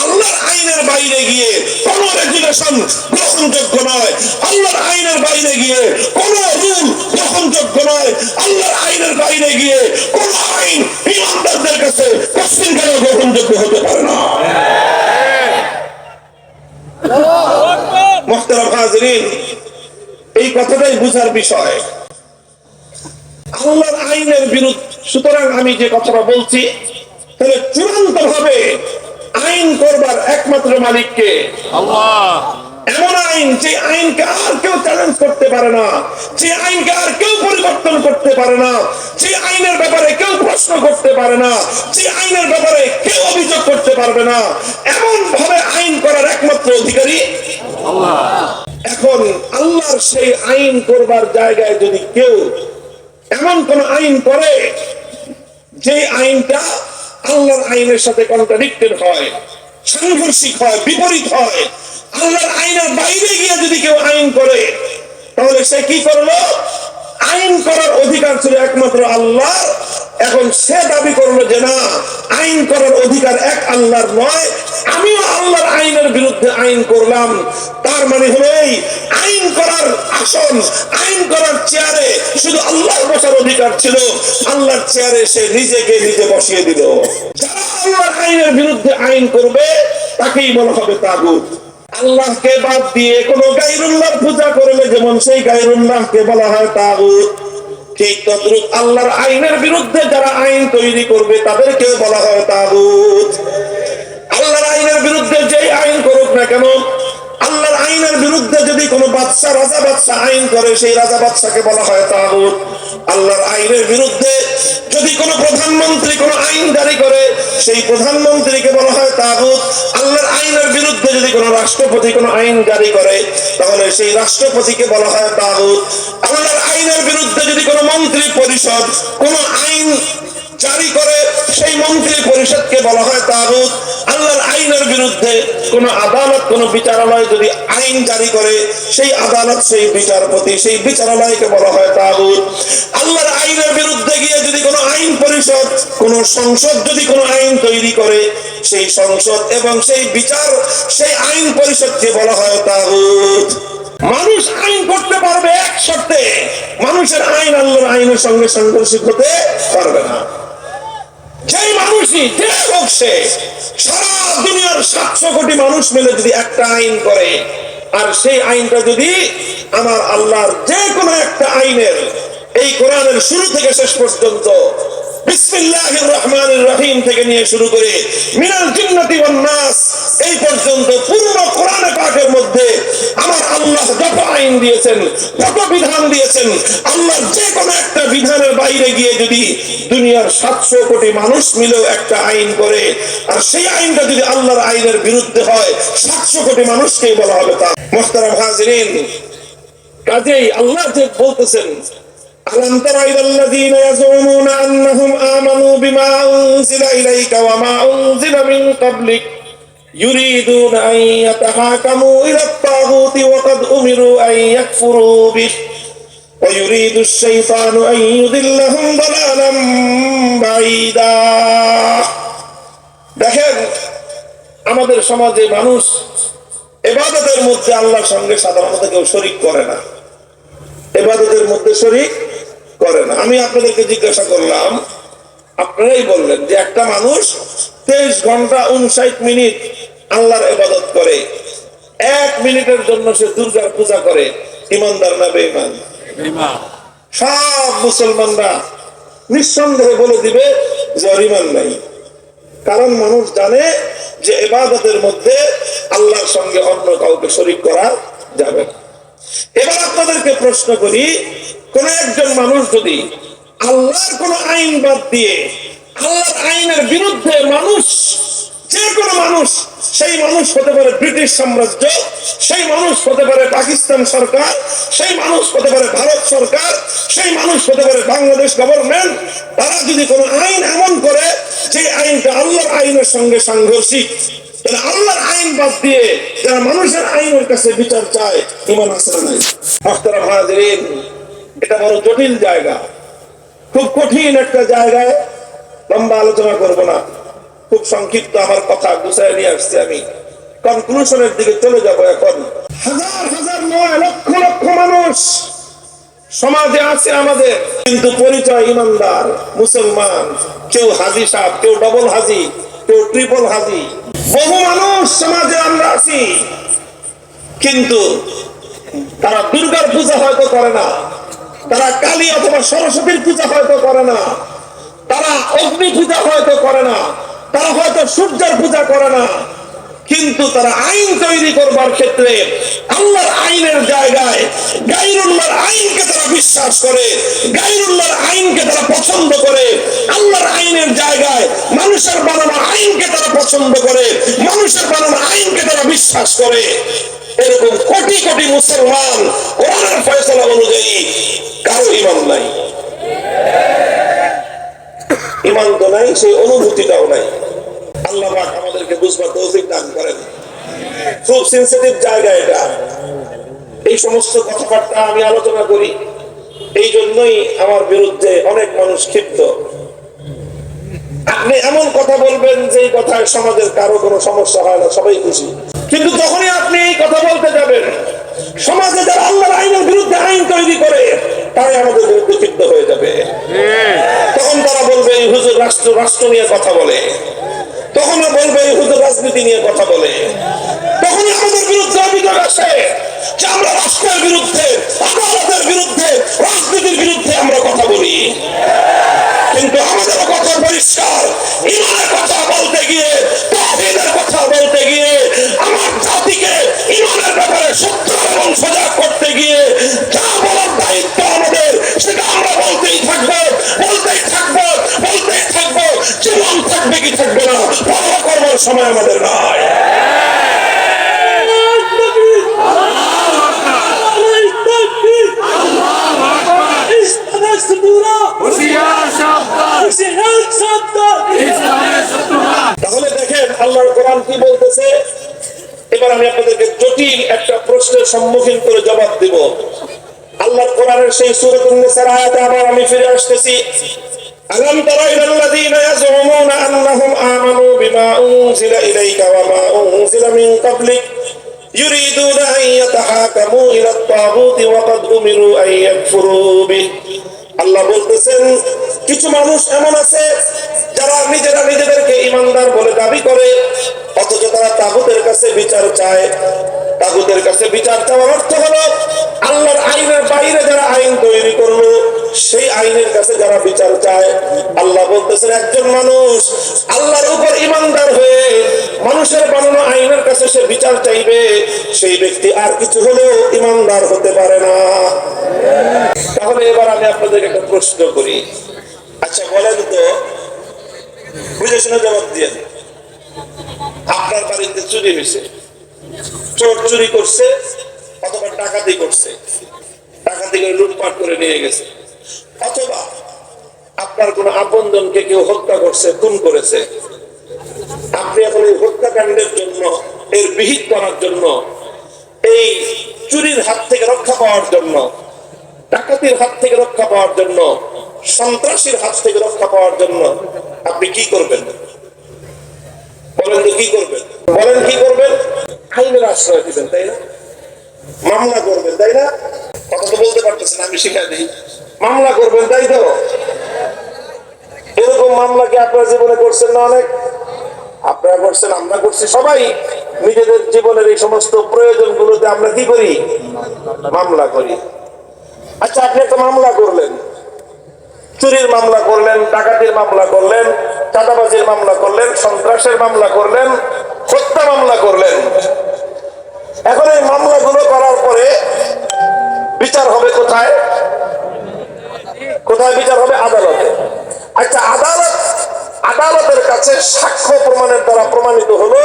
আল্লাহর আইনের বাইরে গিয়ে কোন রেজুলেশন গ্রহণযোগ্য নয়। আল্লাহর আইনের বাইরে গিয়ে কোন রুল গ্রহণযোগ্য নয়। আল্লাহর আইনের বাইরে গিয়ে কোন আইন ইমানদারদের কাছে কোশ্চিনকালে গ্রহণযোগ্য হতে পারে না। মুহতারাম হাজিরিন, এই কথাটাই বুঝার বিষয়। আল্লাহর আইনের বিরুদ্ধে, সুতরাং আমি যে কথাটা বলছি, তাহলে চূড়ান্ত ভাবে আইন করবার একমাত্র মালিককে আল্লাহ। এমন আইন, যে আইনকে আর কেউ চ্যালেঞ্জ করতে পারে না, যে আইনকে আর কেউ পরিবর্তন করতে পারে না, যে আইনের ব্যাপারে কেউ প্রশ্ন করতে পারে না, যে আইনের ব্যাপারে কেউ অভিযোগ করতে পারবে না, এমন ভাবে আইন করার একমাত্র অধিকারী আল্লাহ। এখন আল্লাহর সেই আইন করবার জায়গায় যদি কেউ এমন কোন আইন করে যে আইনটা আল্লাহর আইনের সাথে কন্ট্রাডিক্টেড হয়, সাংঘর্ষিক হয়, বিপরীত হয়, আল্লাহর আইনের বাইরে গিয়ে যদি কেউ আইন করে, তাহলে সে কি করলো? আইন করার অধিকার ছিল একমাত্র আল্লাহ। এখন সে দাবি করলো যে না, আইন করার অধিকার এক আল্লাহর নয়, আমিও আল্লাহর আইনের বিরুদ্ধে আইন করলাম। তার মানে হলো এই, আইন করার আসন, আইন করার চেয়ারে শুধু আল্লাহর বসার অধিকার ছিল, আল্লাহর চেয়ারে সে নিজেকে নিজে বসিয়ে দিল। যারা আল্লাহর আইনের বিরুদ্ধে আইন করবে তাকেই বলা হবে তাগুত। আল্লাহকে বাদ দিয়ে কোন গায়রুল্লাহর পূজা করলে যেমন সেই গায়রুল্লাহকে বলা হয় তাগুত, ঠিক তদ্রুপ আল্লাহর আইনের বিরুদ্ধে যারা আইন তৈরি করবে তাদেরকেও বলা হয় তাগুত। আল্লাহর আইনের বিরুদ্ধে যেই আইন করুক না কেন, আল্লাহর আইনের বিরুদ্ধে যদি কোনো বাদশা রাজা বাদশা আইন করে সেই রাজা বাদশাকে বলা হয় তাগুত। আল্লাহর আইনের বিরুদ্ধে যদি কোনো প্রধানমন্ত্রী কোনো আইন জারি করে সেই প্রধানমন্ত্রীকে বলা হয় তাগুত। আল্লাহর আইনের বিরুদ্ধে যদি কোনো রাষ্ট্রপতি কোনো আইন জারি করে তাহলে সেই রাষ্ট্রপতিকে বলা হয় তাগুত। আল্লাহর আইনের বিরুদ্ধে যদি কোনো মন্ত্রী পরিষদ কোনো আইন জারি করে সেই মন্ত্রী পরিষদকে বলা হয় তাগুত। আল্লাহর আইনের বিরুদ্ধে কোন আদালত কোন বিচারালয় যদি আইন জারি করে সেই আদালত সেই বিচারপতি সেই বিচারালয়কে বলা হয় তাগুত। আল্লাহর আইনের বিরুদ্ধে গিয়ে যদি কোনো আইন পরিষদ কোন সংসদ যদি কোনো আইন তৈরি করে সেই সংসদ এবং সেই বিচার সেই আইন পরিষদকে বলা হয় তাগুত। মানুষ আইন করতে পারবে এক শর্তে, মানুষের আইন আল্লাহর আইনের সঙ্গে সাংঘর্ষিক হতে পারবে না। যেই মানুষই যে হোক সে সারা দুনিয়ার 700 কোটি মানুষ মিলে যদি একটা আইন করে আর সেই আইনটা যদি আমার আল্লাহর যে কোনো একটা আইনের এই কোরআনের শুরু থেকে শেষ পর্যন্ত বিসমিল্লাহির রহমানির রহিম থেকে নিয়ে শুরু করে মিনাল জিন্নাতি ওয়ান নাস এই পর্যন্ত পুরো কোরআনে পাকের মধ্যে আমার আল্লাহ যত আইন দিয়েছেন যত বিধান দিয়েছেন আল্লাহর যে কোনো একটা বিধানের বাইরে গিয়ে যদি দুনিয়ার 700 কোটি মানুষ মিলেও একটা আইন করে আর সেই আইনটা যদি আল্লাহর আইনের বিরুদ্ধে হয় 700 কোটি মানুষকেই বলা হবে তা। মুহতারাম হাজিরিন, কাজেই আল্লাহ যে বলতেছেন ألم تر إلى الذين يزعمون أنهم آمنوا بما أنزل إليك وما أنزل من قبلك يريدون أن يتحاكموا إلى الطاغوت وقد أمروا أن يكفروا به ويريد الشيطان أن يضلهم ضلالا بعيدا। দেখেন আমাদের সমাজে মানুষ ইবাদতের মধ্যে আল্লাহর সঙ্গে সাধারণত কেউ শরীক করে না, ইবাদতের মধ্যে শরীক করে না। আমি আপনাদেরকে জিজ্ঞাসা করলাম, আপনারাই বললেন যে একটা মানুষ 23 ঘন্টা 59 মিনিট আল্লাহর ইবাদত করে, 1 মিনিটের জন্য সে দুর্গার পূজা করে, ইমানদার না বেঈমান? সব মুসলমানরা নিঃসন্দেহে বলে দিবে যে ঈমান নাই। কারণ মানুষ জানে যে ইবাদতের মধ্যে আল্লাহর সঙ্গে অন্য কাউকে শরীক করা যাবে না। এবার আপনাদেরকে প্রশ্ন করি, কোন একজন মানুষ যদি আল্লাহর কোন আইন বাদ দিয়ে আল্লাহর আইনের বিরুদ্ধে মানুষ যে কোনো মানুষ, সেই মানুষ হতে পারে ব্রিটিশ সাম্রাজ্য, সেই মানুষ হতে পারে পাকিস্তান সরকার, সেই মানুষ হতে পারে ভারত সরকার, সেই মানুষ হতে পারে বাংলাদেশ গভর্নমেন্ট, তারা যদি কোনো আইন এমন করে যে আইনটা আল্লাহর আইনের সঙ্গে সাংঘর্ষিক, তাহলে আল্লাহর আইন বাদ দিয়ে যারা মানুষের আইনের কাছে বিচার চায় ঈমান আছে না নাই? মুহতারাম হাজিরিন, এটা বড় জটিল জায়গা, খুব কঠিন একটা জায়গায়, লম্বা আলোচনা করব না, খুব সংক্ষিপ্ত আমার কথা গুছায় নিয়ে আসছি, আমি কনক্লুশনের দিকে চলে যাব। এখন হাজার হাজার নয় লক্ষ লক্ষ মানুষ সমাজে আছে আমাদের, কিন্তু পরিচয় ইমানদার মুসলমান, কেউ হাজি সাহেব, কেউ ডবল হাজি, কেউ ট্রিপল হাজি, বহু মানুষ সমাজে আমরা আছি, কিন্তু তারা দুর্গার পূজা হয়তো করে না, তারা কালী অথবা সরস্বতীর পূজা হয়তো করে না, তারা অগ্নি পূজা হয়তো করে না, তারা হয়তো সূর্যের পূজা করে না, কিন্তু তারা আইন তৈরি করবার ক্ষেত্রে আল্লাহর আইনের জায়গায় গায়রুল্লাহর আইনকে তারা বিশ্বাস করে, গায়রুল্লাহর আইনকে তারা পছন্দ করে, আল্লাহর আইনের জায়গায় মানুষের বানানো আইনকে তারা পছন্দ করে, মানুষের বানানো আইনকে তারা বিশ্বাস করে। এরকম কোটি কোটি মুসলমান কোরআনের ফয়সালা অনুযায়ী কারো ঈমান নাই, ঈমান তো নাই, সেই অনুভূতিটাও নাই। আল্লাহ পাক আমাদেরকে বুঝবার তৌফিক দান করেন। খুব সেনসিটিভ জায়গা এটা, এই সমস্ত কথাবার্তা আমি আলোচনা করি, এই জন্যই আমার বিরুদ্ধে অনেক মানুষ ক্ষিপ্ত। আপনি এমন কথা বলবেন যে এই কথায় সমাজের কারো কোনো সমস্যা হয় না, সবাই খুশি, কিন্তু তখনই আপনি এই কথা বলতে যাবেন সমাজে যারা আল্লাহর আইনের বিরুদ্ধে রাষ্ট্র নিয়ে কথা বলে, তখন বলবে এই হুজুর রাজনীতি নিয়ে কথা বলে, তখনই আমাদের বিরুদ্ধে অভিযোগ আসে যে আমরা রাষ্ট্রের বিরুদ্ধে, আদালতের বিরুদ্ধে, রাজনীতির বিরুদ্ধে আমরা কথা বলি। কিন্তু আমাদের কথা পরিষ্কার, ইমানের কথা বলতে গিয়ে, তাওহীদের কথা বলতে গিয়ে, আমার জাতিকে ইমানের ব্যাপারে সত্য এবং সজাগ করতে গিয়ে যা বলার দায়িত্ব আমাদের, সেটা আমরা বলতেই থাকবো, বলতেই থাকবো, বলতেই থাকবো। জীবন থাকবে কি থাকবে না, পরোয়া করবার সময় আমাদের নয়। তাহলে দেখেন আল্লাহর কোরআন কি বলতেছে। এবার আমি আপনাদেরকে জটিল একটা প্রশ্নের সম্মুখীন করে জবাব দিব। আল্লাহর কোরআনের সেই সূরাতুন নিসার আয়াতে আবার আমি ফিরে আসতেছি। আলাম তারা ইলাল্লাযীনা ইয়াজউমুনা আন্নাহুম আমানু বিমা উনজিলা ইলাইকা ওয়া মা উনজিলা মিন ক্বাবলিক ইউরিদুনা আন ইয়াতাহাকামু ইলাত তাগুতি ওয়া ক্বাদ উমিরু আন ইয়াকফুরু বিহি। আল্লাহ বলতেছেন কিছু মানুষ এমন আছে যারা নিজেরা নিজেদেরকে ঈমানদার বলে দাবি করে, অথচ তারা তাগুতের কাছে বিচার চায়। তাগুতের কাছে বিচার চাওয়ার অর্থ হলো আল্লাহর আইনের বাইরে যারা আইন তৈরি করলো সেই আইনের কাছে যারা বিচার চায়। আল্লাহ বলতেছেন একজন মানুষ আল্লাহর উপর ঈমানদার হয়ে মানুষের বানানো আইনের কাছে সে বিচার চাইবে, সেই ব্যক্তি আর কিছু হলেও ঈমানদার হতে পারে না। তাহলে এবার আমি আপনাদেরকে একটা প্রশ্ন করি, আচ্ছা বলেন তো, বুঝে শুনে জবাব দিয়ে, আপনার বাড়িতে চুরি হয়েছে, চোর চুরি করছে অথবা ডাকাতি করছে, ডাকাতি করে লুটপাট করে নিয়ে গেছে, অথবা আপনার কোন আপনজনকে কেউ হত্যা করছে, খুন করেছে। আপনি এখন এই হত্যাকাণ্ডের জন্য, এর বিহিত করার জন্য, এই চুরির হাত থেকে রক্ষা পাওয়ার জন্য, ডাকাতির হাত থেকে রক্ষা পাওয়ার জন্য, সন্ত্রাসীর হাত থেকে রক্ষা পাওয়ার জন্য আপনি কি করবেন? বলেন তো কি করবেন? বলেন কি করবেন? আইনের আশ্রয় দিবেন, তাই না? মামলা করবেন, তাই না? কথা তো বলতে পারতেছেন, আমি শিখাই দিই। মামলা করবেন, তাই তো? এরকম মামলা কি আপনার জীবনে করছেন না? অনেক আপনারা করছেন, আমরা করছি, সবাই নিজেদের জীবনের এই সমস্ত প্রয়োজনগুলোতে আমরা কি করি? মামলা করি। আচ্ছা আপনি একটা মামলা করলেন, চুরির মামলা করলেন, ডাকাতির মামলা করলেন, চাঁদাবাজির মামলা করলেন, সন্ত্রাসের মামলা করলেন, হত্যা মামলা করলেন। এখন এই মামলাগুলো করার পরে বিচার হবে কোথায়? কোথায় বিচার হবে? আদালতে। আচ্ছা আদালতের কাছে সাক্ষ্য প্রমাণের দ্বারা প্রমাণিত হলো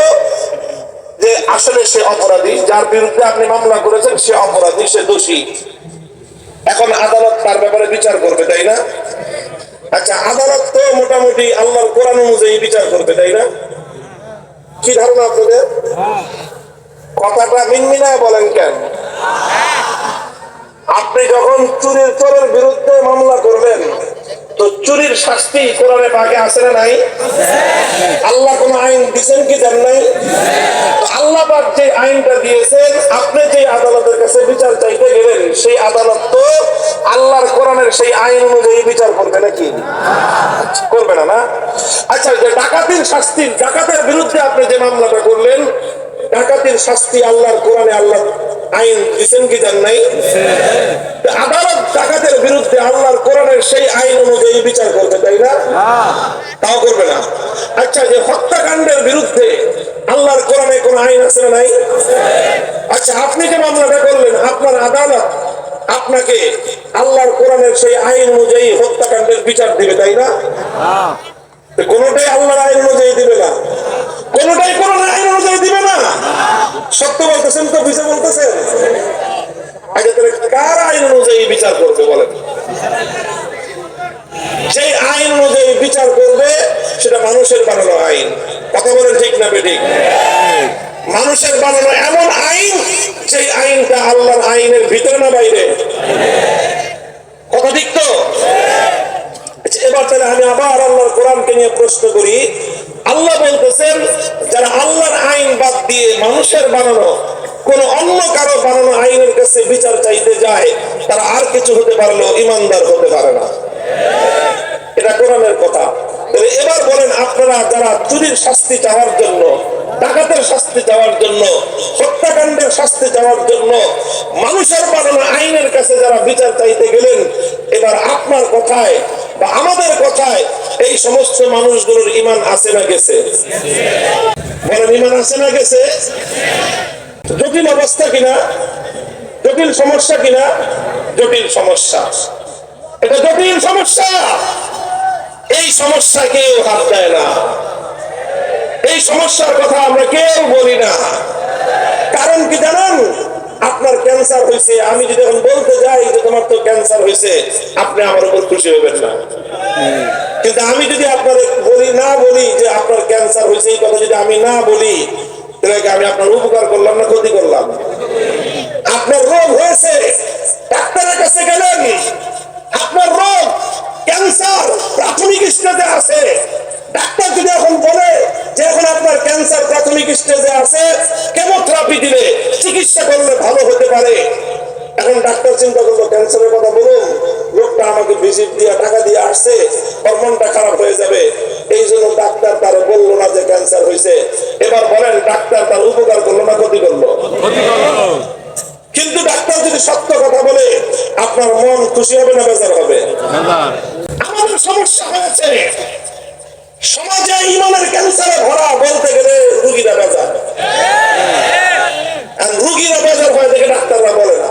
যে আসলে সে অপরাধী, যার বিরুদ্ধে আপনি মামলা করেছেন সে অপরাধী, সে দোষী। এখন আদালত তার ব্যাপারে বিচার করবে, তাই না? আচ্ছা আদালত তো মোটামুটি আল্লাহর কোরআন অনুযায়ী বিচার করবে, তাই না? কি ধারণা আপনাদের? কথাটা মিনমিনায় বলেন কেন? আপনি যখন চোরের বিরুদ্ধে মামলা করবেন, তো চুরির শাস্তি কোরআনে পাকে আছে না নাই? আল্লাহ কোন আইন দিয়েছেন কি দেন নাই? আল্লাহ পাক যে আইনটা দিয়েছেন, আপনি যে আদালতের কাছে বিচার চাইতে গেলেন, সেই আদালত তো আল্লাহর কোরআনের সেই আইন অনুযায়ী বিচার করবে নাকি? করবে না, না? আচ্ছা যে ডাকাতির শাস্তি, ডাকাতের বিরুদ্ধে আপনি যে মামলাটা করলেন, ডাকাতির শাস্তি আল্লাহর কোরআনে আল্লাহ আইন দিয়েছেন কি দেন নাই? আদালত ডাকাতের বিরুদ্ধে আল্লাহর কোরআনের সেই আইন অনুযায়ী বিচার করবে, তাই না? তাও করবে না। আচ্ছা যে হত্যাকাণ্ডের বিরুদ্ধে আল্লাহর কোরআনে কোন আইন আছে না নাই? আচ্ছা আপনি যে মামলাটা করলেন, আপনার আদালত আপনাকে আল্লাহর কোরআনের সেই আইন অনুযায়ী হত্যাকাণ্ডের বিচার দিবে, তাই না? কোনটাই আল্লাহর আইন অনুযায়ী দিবে না, কোনটাই কোরআনের আইন অনুযায়ী দিবে না। সত্য বলতেছেন তো? বুঝে বলতেছেন? আগে তাহলে কার আইন অনুযায়ী বিচার করবে বলেন? যে আইন অনুযায়ী বিচার করবে সেটা মানুষের বানানো আইন। কথা বলেন ঠিক না বেঠিক? মানুষের বানানো এমন আইন, যে আইনটা আল্লাহর আইনের ভিতরে না বাইরে? কথা ঠিক তো? এবার তাহলে আমি আবার আল্লাহর কোরআনকে নিয়ে প্রশ্ন করি। আল্লাহ বলতেছেন যারা আল্লাহর আইন বাদ দিয়ে মানুষের বানানো কোন অন্য কারো বানানো আইনের কাছে বিচার চাইতে যায়, তারা আর কিছু হতে পারলেও ইমানদার হতে পারে না। এটা কোরআনের কথা। এবার বলেন আপনারা যারা চুরির শাস্তি চাওয়ার জন্য, ডাকাতের শাস্তি চাওয়ার জন্য, হত্যাকাণ্ডের শাস্তি চাওয়ার জন্য মানুষের বানানো আইনের কাছে যারা বিচার চাইতে গেলেন, এবার আপনার কথায় বা আমাদের কথায় এই সমস্ত মানুষগুলোর ঈমান আছে না গেছে? বলেন ঈমান আছে না গেছে? জটিল অবস্থা কিনা? জটিল সমস্যা কিনা? জটিল সমস্যা। এটা জটিল সমস্যা। এই সমস্যা কেউ হাত দেয় না, এই সমস্যার কথা আমরা কেউ বলি না। কারণ কি জানেন? আপনার ক্যান্সার হয়েছে, আমি যদি এখন বলতে যাই যে তোমার তো ক্যান্সার হয়েছে, আপনি আমার উপর খুশি হবেন না। কিন্তু আমি যদি আপনাদের না বলি যে আপনার ক্যান্সার হয়েছে, এই কথা যদি আমি না বলি, তাহলে আমি আপনার উপকার করলাম না ক্ষতি করলাম? আপনার রোগ হয়েছে, ডাক্তারের কাছে গেলেন, আপনার রোগ ক্যান্সার প্রাথমিক স্টেজে আছে। ডাক্তার যদি এখন বলে যে এখন আপনার ক্যান্সার প্রাথমিক স্টেজে আছে, কেমোথেরাপি দিলে চিকিৎসা করলে ভালো হতে পারে। এখন ডাক্তার চিন্তা করলো ক্যান্সারের কথা বলুন, লোকটা আমাকে ভিজিট দিয়ে টাকা দিয়ে আসছে, হরমোনটা খারাপ হয়ে যাবে, এই জন্য ডাক্তার তার বললো না যে ক্যান্সার হয়েছে। এবার বলেন ডাক্তার তার উপকার করলো না ক্ষতি করলো? কিন্তু ডাক্তার যদি সত্য কথা বলে, আপনার মন খুশি হবে না বেজার হবে? আমাদের সমস্যা হয়েছে সমাজে ঈমানের ক্যান্সারে ভরা, বলতে গেলে রোগীরা বেজার, আর রোগীরা বেজার হয় দেখে ডাক্তাররা বলে না।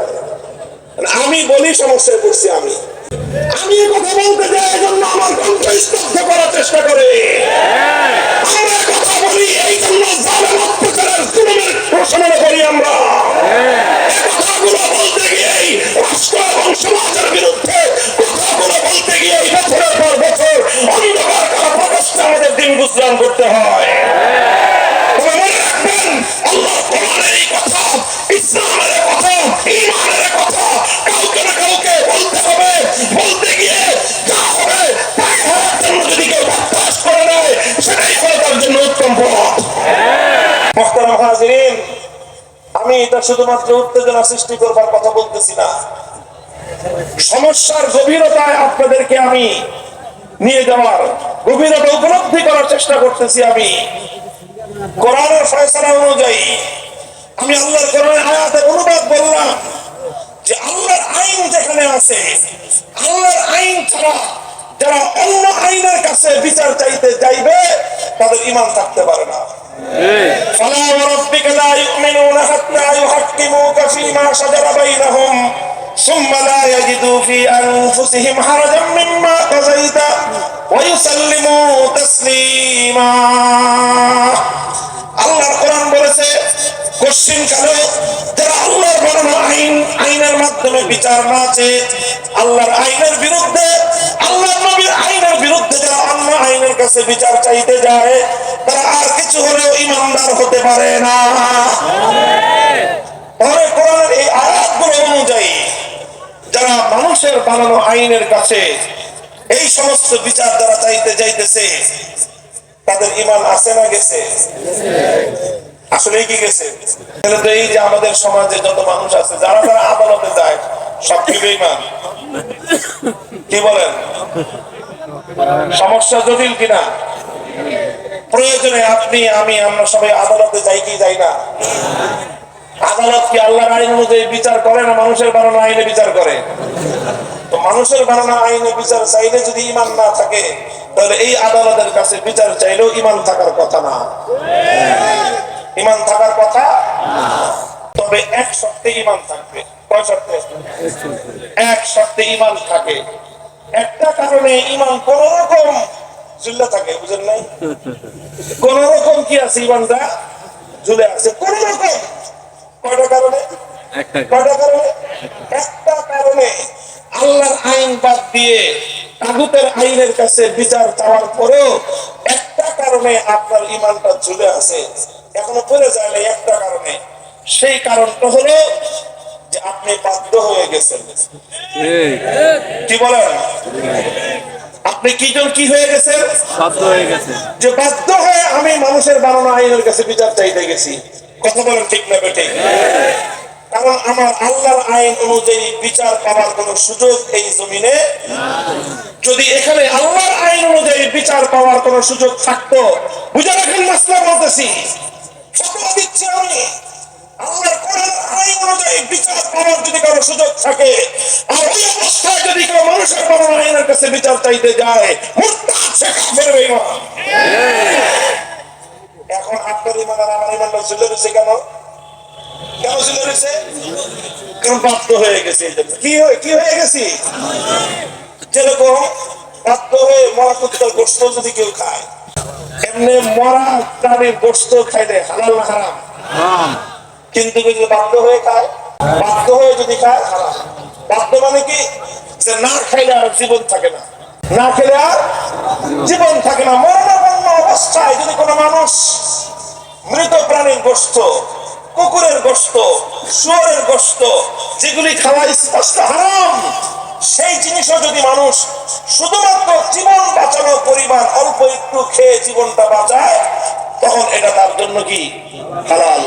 আমি বলি সমস্যায় পড়ছি, আমি কথা বলতে যাই, এজন্য আমার কণ্ঠ স্তব্ধ করার চেষ্টা করে। আমরা কথা বলি এই জন্য জালেম অত্যাচারের জুলুমের প্রশমন করি। আমরা কথাগুলো বলতে গিয়েই রাষ্ট্র এবং সমাজের বিরুদ্ধে কথাগুলো বলতে গিয়েই বছরের পর বছর অন্ধকার কারা প্রকৃষ্টে আমাদের দিন গুজরান করতে হয়। মনে রাখবেন, আল্লাহ কোরআনের এই কথা, ইসলামের কথা, ঈমানের কথা কাউকে না কাউকে বলতে হবে। বলতে গিয়ে যা হবে তাই হওয়ার জন্য যদি কেউ বাতাস করে নেয়, সেটাই হলো তার জন্য উত্তম পথ। মুহতারাম হাজিরিন, আমি এটা শুধুমাত্র উত্তেজনা সৃষ্টি করবার কথা বলতেছি না, সমস্যার গভীরতায় আপনাদেরকে আমি নিয়ে যাওয়ার, গভীরতা উপলব্ধি করার চেষ্টা করতেছি। আমি কোরআনের ফয়সালা অনুযায়ী আমি আল্লাহর কোরআনের আয়াতের অনুবাদ বললাম যে আল্লাহর আইন যেখানে আছে, আল্লাহর আইন ছাড়া যারা অন্য আইনের কাছে বিচার চাইতে যাইবে তাদের ঈমান থাকতে পারে না। ফালা ওয়ারাব্বিকা লা ইউমিনুনা হাত্তা ইউহাক্কিমুকা ফীমা শাজারা বাইনাহুম সুম্মা লা ইয়াজিদু ফী আনফুসিহিম হারাজাম মিম্মা কাযাইতা ওয়া ইউসাল্লিমু তাসলিমা। আল্লাহর কোরআন বলেছে কোশ্চিন কালে যারা আল্লাহর বানানো আইনের মাধ্যমে বিচার না চেয়ে আল্লাহর আইনের বিরুদ্ধে, আল্লাহর নবীর আইনের বিরুদ্ধে যারা অন্য আইনের কাছে বিচার চাইতে যায়, তারা আর কিছু হলেও ঈমানদার হতে পারে না। তাহলে কোরআনের এই আয়াতগুলো অনুযায়ী যারা মানুষের বানানো আইনের কাছে এই সমস্ত বিচার যারা চাইতে যাইতেছে, তাদের ঈমান আছে না গেছে? আসলে কি গেছে? এই যে আমাদের সমাজে যত মানুষ আছে যারা যারা আদালতে যায়, সব কি বেঈমান? কি বলেন? সমস্যা জটিল কিনা? প্রয়োজনে আপনি আমি আমরা সবাই আদালতে যাই কি যাই না? আদালত কি আল্লাহর আইন অনুযায়ী বিচার করে না মানুষের বানানো আইনে বিচার করে? তো মানুষের বানানো আইনে বিচার চাইলে যদি ঈমান না থাকে, তাহলে এই আদালতের কাছে বিচার চাইলেও ঈমান থাকার কথা না। ঈমান থাকার কথা, তবে এক শর্তে ঈমান থাকবে। কয় শর্তে? এক শর্তে ঈমান থাকে। একটা কারণে ঈমান কোন রকম ঝুলে থাকে, বুঝেন নাই? কোন রকম কি আছে, ঈমানটা ঝুলে আছে কোন রকম। কয়টা কারণে? কয়টা কারণে? একটা কারণে আল্লাহর আইন বাদ দিয়ে তাগুতের আইনের কাছে বিচার চাওয়ার পরেও একটা কারণে আপনার ঈমানটা ঝুলে আছে, এখনো পড়ে যায় না। একটা কারণে, সেই কারণটা হলো যে আপনি বাধ্য হয়ে গেছেন। কি বলেন? আপনি কি হয়ে গেছেন? বাধ্য হয়ে গেছেন। যে বাধ্য হয়ে আমি মানুষের বানানো আইনের কাছে বিচার চাইতে গেছি। কথা বলেন ঠিক না বেঠিক? কারণ আমার আল্লাহর আইন অনুযায়ী বিচার পাওয়ার কোন সুযোগ এই জমিনে, যদি এখানে আল্লাহর আইন অনুযায়ী বিচার পাওয়ার কোন সুযোগ থাকতো, বুঝে রাখেন মাসলা বলতেছি, ফতোয়া দিচ্ছি আমি, আল্লাহর কোরআন আইন অনুযায়ী বিচার পাওয়ার যদি কারো সুযোগ থাকে, আর ওই অবস্থায় যদি কেউ মানুষের কোরআন আইনের কাছে বিচার চাইতে যায়, মুরতাদ, সে কাফের বেঈমান। এখন আপনার ইমান আর আমার ইমান ঝুলে রয়েছে কেন? কেন ঝুলে রয়েছে? কারণ বাধ্য হয়ে গেছে। কি হয়ে গেছি? যেরকম বাধ্য হয়ে মরা কুত্তার গোশত যদি কেউ খায়, এমনি মরা প্রাণীর গোশত খাইলে হালাল না হারাম? কিন্তু যদি বাধ্য হয়ে খায়, বাধ্য হয়ে যদি খায় হারাম। বাধ্য মানে কি? যে না খাইলে আর জীবন থাকে না, না খেলে আর জীবন থাকে না। মরণাপন্ন অবস্থায় যদি কোনো মানুষ মৃত প্রাণীর গোশত, কুকুরের গোশত, শুয়োরের গোশত, যেগুলি খাওয়া স্পষ্ট হারাম, সেই জিনিসও যদি মানুষ শুধুমাত্র জীবন বাঁচানোর পরিমাণ অল্প একটু খেয়ে জীবনটা বাঁচায়, তখন এটা তার জন্য কি হালাল।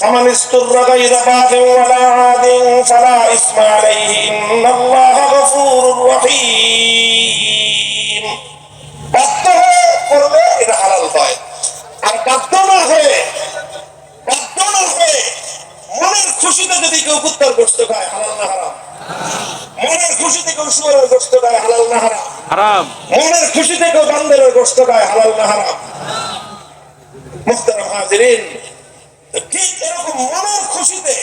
فمن اضطر غير باغ ولا عاد فلا إثم عليه إن الله غفور رحيم। বাধ্য হয়ে করলে এটা হালাল হয়, আর বাধ্য না হয়ে মনের খুশিতে যদি কেউ কুত্তার গোশত খায়, হালাল না হারাম? মনের খুশিতে কেউ শুয়োরের গোশত খায়, হালাল না হারাম? হারাম। মনের খুশিতে কেউ বান্দরের গোশত খায়, হালাল না হারাম? মুহতারাম হাজিরিন, ঠিক এরকম মনের খুশিতে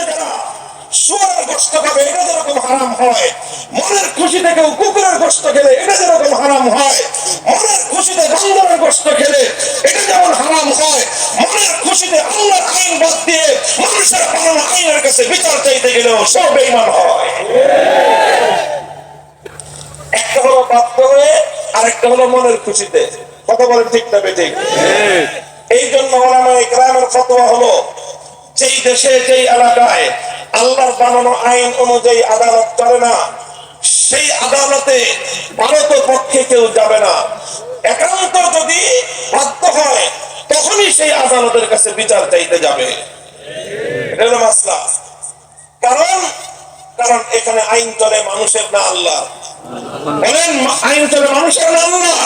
যারা শুয়োরের গোশত খাবে, এটা যেরকম হারাম হয়, মনের খুশিতে কেউ কুকুরের গোশত খেলে এটা যেরকম হারাম হয়, মনের খুশিতে বান্দরের গোশত খেলে এটা যেমন হারাম হয়, মনের খুশিতে আল্লাহর আইন বাদ দিয়ে মানুষের বানানো আইনের কাছে বিচার চাইতে গেলেও সব বেঈমান হয়। একটা হলো বাধ্য হয়ে, আরেকটা হলো মনের খুশিতে। কথা বলেন ঠিক না বেঠিক? এই জন্য উলামায়ে কেরামের ফতোয়া হলো, যেই দেশে যেই এলাকায় আল্লাহর বানানো আইন অনুযায়ী আদালত চলে না, সেই আদালতে ভারত পক্ষে কেউ যাবে না। একান্ত যদি বাধ্য হয়, তখনই সেই আদালতের কাছে বিচার চাইতে যাবে। এটা হলো মাসলা। কারণ এখানে আইন চলে মানুষের না আল্লাহ? বলেন, আইন চলে মানুষের না আল্লাহ?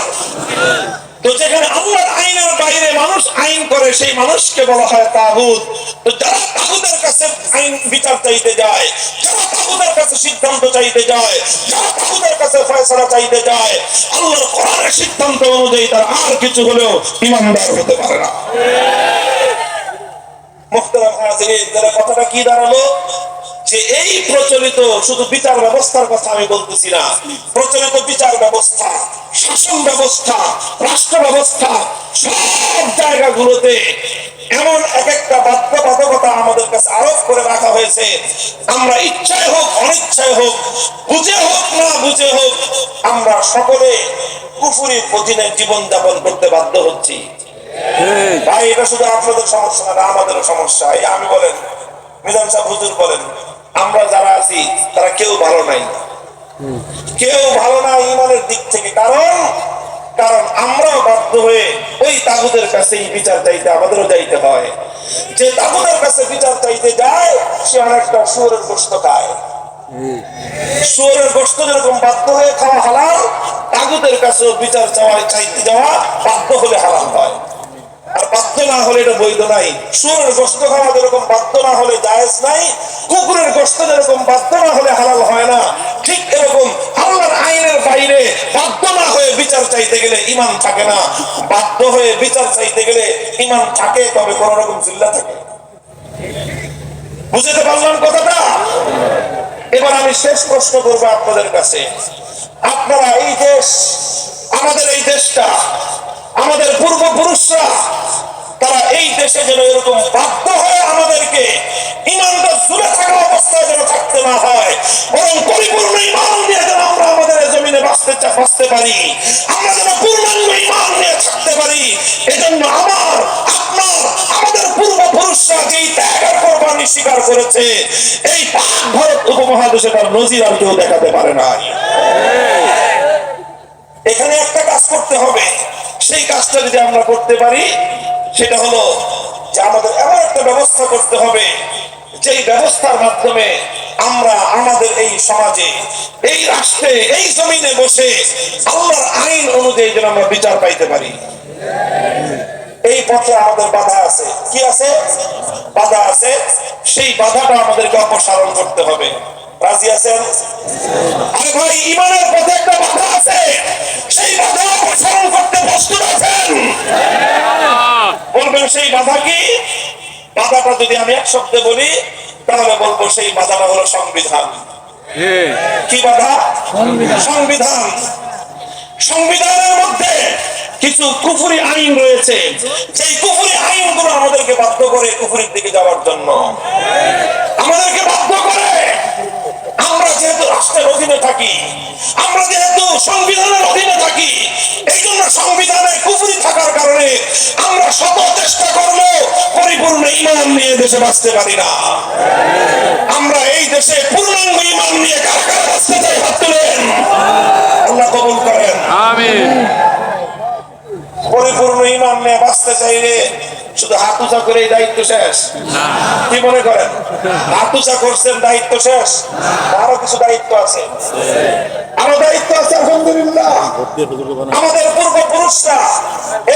তো যেখানে আল্লাহর আইনের বাইরে মানুষ আইন করে, সেই মানুষকে বলা হয় তাগুত। তো যারা তাগুতের কাছে আইন বিচার চাইতে যায়, যারা তাগুতের কাছে সিদ্ধান্ত চাইতে যায়, যারা তাগুতের কাছে ফয়সালা চাইতে যায়, আল্লাহর কোরআনের সিদ্ধান্ত অনুযায়ী তার আর কিছু হলেও ঈমানদার হতে পারে না। মুহতারাম হাজিরিন, যারা কথাটা কি দাঁড়ালো, যে এই প্রচলিত শুধু বিচার ব্যবস্থার কথা আমি বলতেছি না, প্রচলিত বিচার ব্যবস্থা, শাসন ব্যবস্থা, রাষ্ট্র ব্যবস্থা, সব জায়গাগুলোতে এমন এক একটা বাধ্যবাধকতা আমাদের কাছে আরোপ করে রাখা হয়েছে, আমরা ইচ্ছায় হোক অনিচ্ছায় হোক, বুঝে হোক না বুঝে হোক, আমরা সকলে কুফরির অধীনে জীবন যাপন করতে বাধ্য হচ্ছি। ভাই, এটা শুধু আপনাদের সমস্যা না, আমাদেরও সমস্যা। এই আমি বলেন, মিজান সাহেব হুজুর বলেন, আমরা যারা আছি তারা কেউ ভালো নাই, কেউ ভালো না ঈমানের দিক থেকে। কারণ আমরাও বাধ্য হয়ে ওই তাগুতের কাছেই বিচার চাইতে আমাদেরও যাইতে হয়। যে তাগুতের কাছে বিচার চাইতে যায়, সে অনেকটা শুয়োরের গোশত খায়। শুয়োরের গোশত যেরকম বাধ্য হয়ে খাওয়া হালাল, তাগুতের কাছেও বিচার চাইতে যাওয়া বাধ্য হলে হালাল হয়, আর বাধ্য না হলে এটা বৈধ নাই। শুয়োরের গোশত খাওয়া যেরকম বাধ্য না হলে জায়েজ নাই, কুকুরের গোশত যেরকম বাধ্য না হলে হালাল হয় না, ঠিক এরকম আল্লাহর আইনের বাইরে বাধ্য না হয়ে বিচার চাইতে গেলে ঈমান থাকে না। বাধ্য হয়ে বিচার চাইতে গেলে ঈমান থাকে, তবে কোন রকম জিল্লা থাকে। বুঝতে পারলাম কথাটা? এবার আমি শেষ প্রশ্ন করবো আপনাদের কাছে। আপনারা এই দেশ, আমাদের এই দেশটা, আমাদের পূর্বপুরুষরা, তারা এই দেশে যেন এরকম বাধ্য হয়ে আমাদেরকে ঈমানটা ঝুলে থাকা অবস্থায় যেন থাকতে না হয়, বরং পরিপূর্ণ ঈমান নিয়ে যেন আমরা আমাদের জমিনে বাঁচতে পারি, আমরা যেন পূর্ণাঙ্গ ঈমান নিয়ে থাকতে পারি। এজন্য আমাদের পূর্বপুরুষরা যেই ত্যাগের কোরবানি স্বীকার করেছে, এই পাক ভারত উপমহাদেশে তার নজির আর কেউ দেখাতে পারে নাই। এখানে একটা কাজ করতে হবে, সেই কাজটা যদি আমরা করতে পারি, সেটা হলো যে যে আমাদের এমন একটা ব্যবস্থা করতে হবে যেই ব্যবস্থার মাধ্যমে আমরা আমাদের এই সমাজে, এই রাষ্ট্রে, এই জমিনে বসে আল্লাহর আইন অনুযায়ী যেন আমরা বিচার পাইতে পারি। এই পথে আমাদের বাধা আছে। কি আছে? বাধা আছে। সেই বাধাটা আমাদেরকে অপসারণ করতে হবে। রাজি আছেন? আরে ভাই, ইমানের পথে একটা বাধা আছে, সেই বাধা অপসারণ করতে প্রস্তুত আছেন? বলবেন সেই বাধা কি? বাধাটা যদি আমি এক শব্দে বলি তাহলে বলবো সেই বাধাটা হলো সংবিধান। কি বাধা? সংবিধান। সংবিধানের মধ্যে কিছু কুফরি আইন রয়েছে, সেই কুফরি আইনগুলো আমাদেরকে বাধ্য করে কুফরির দিকে যাওয়ার জন্য, আমাদেরকে বাধ্য করে। আমরা যেহেতু রাষ্ট্রের অধীনে থাকি, আমরা যেহেতু সংবিধানের অধীনে থাকি, এই জন্য সংবিধানে কুফরি থাকার কারণে আমরা শত চেষ্টা করলেও পরিপূর্ণ ঈমান নিয়ে দেশে বাঁচতে পারি না। আমরা এই দেশে পূর্ণাঙ্গ ঈমান নিয়ে কারা কারা বাঁচতে চাই হাত তুলেন। আল্লাহ কবুল করেন। আমিন। পরিপূর্ণ ঈমান নিয়ে বাঁচতে চাইলে শুধু হাত উঁচা করে দায়িত্ব শেষ? কি মনে করেন? হাত উঁচা করছেন, দায়িত্ব শেষ? আরো কিছু দায়িত্ব আছে, আরো দায়িত্ব আছে। আলহামদুলিল্লাহ, আমাদের পূর্বপুরুষরা,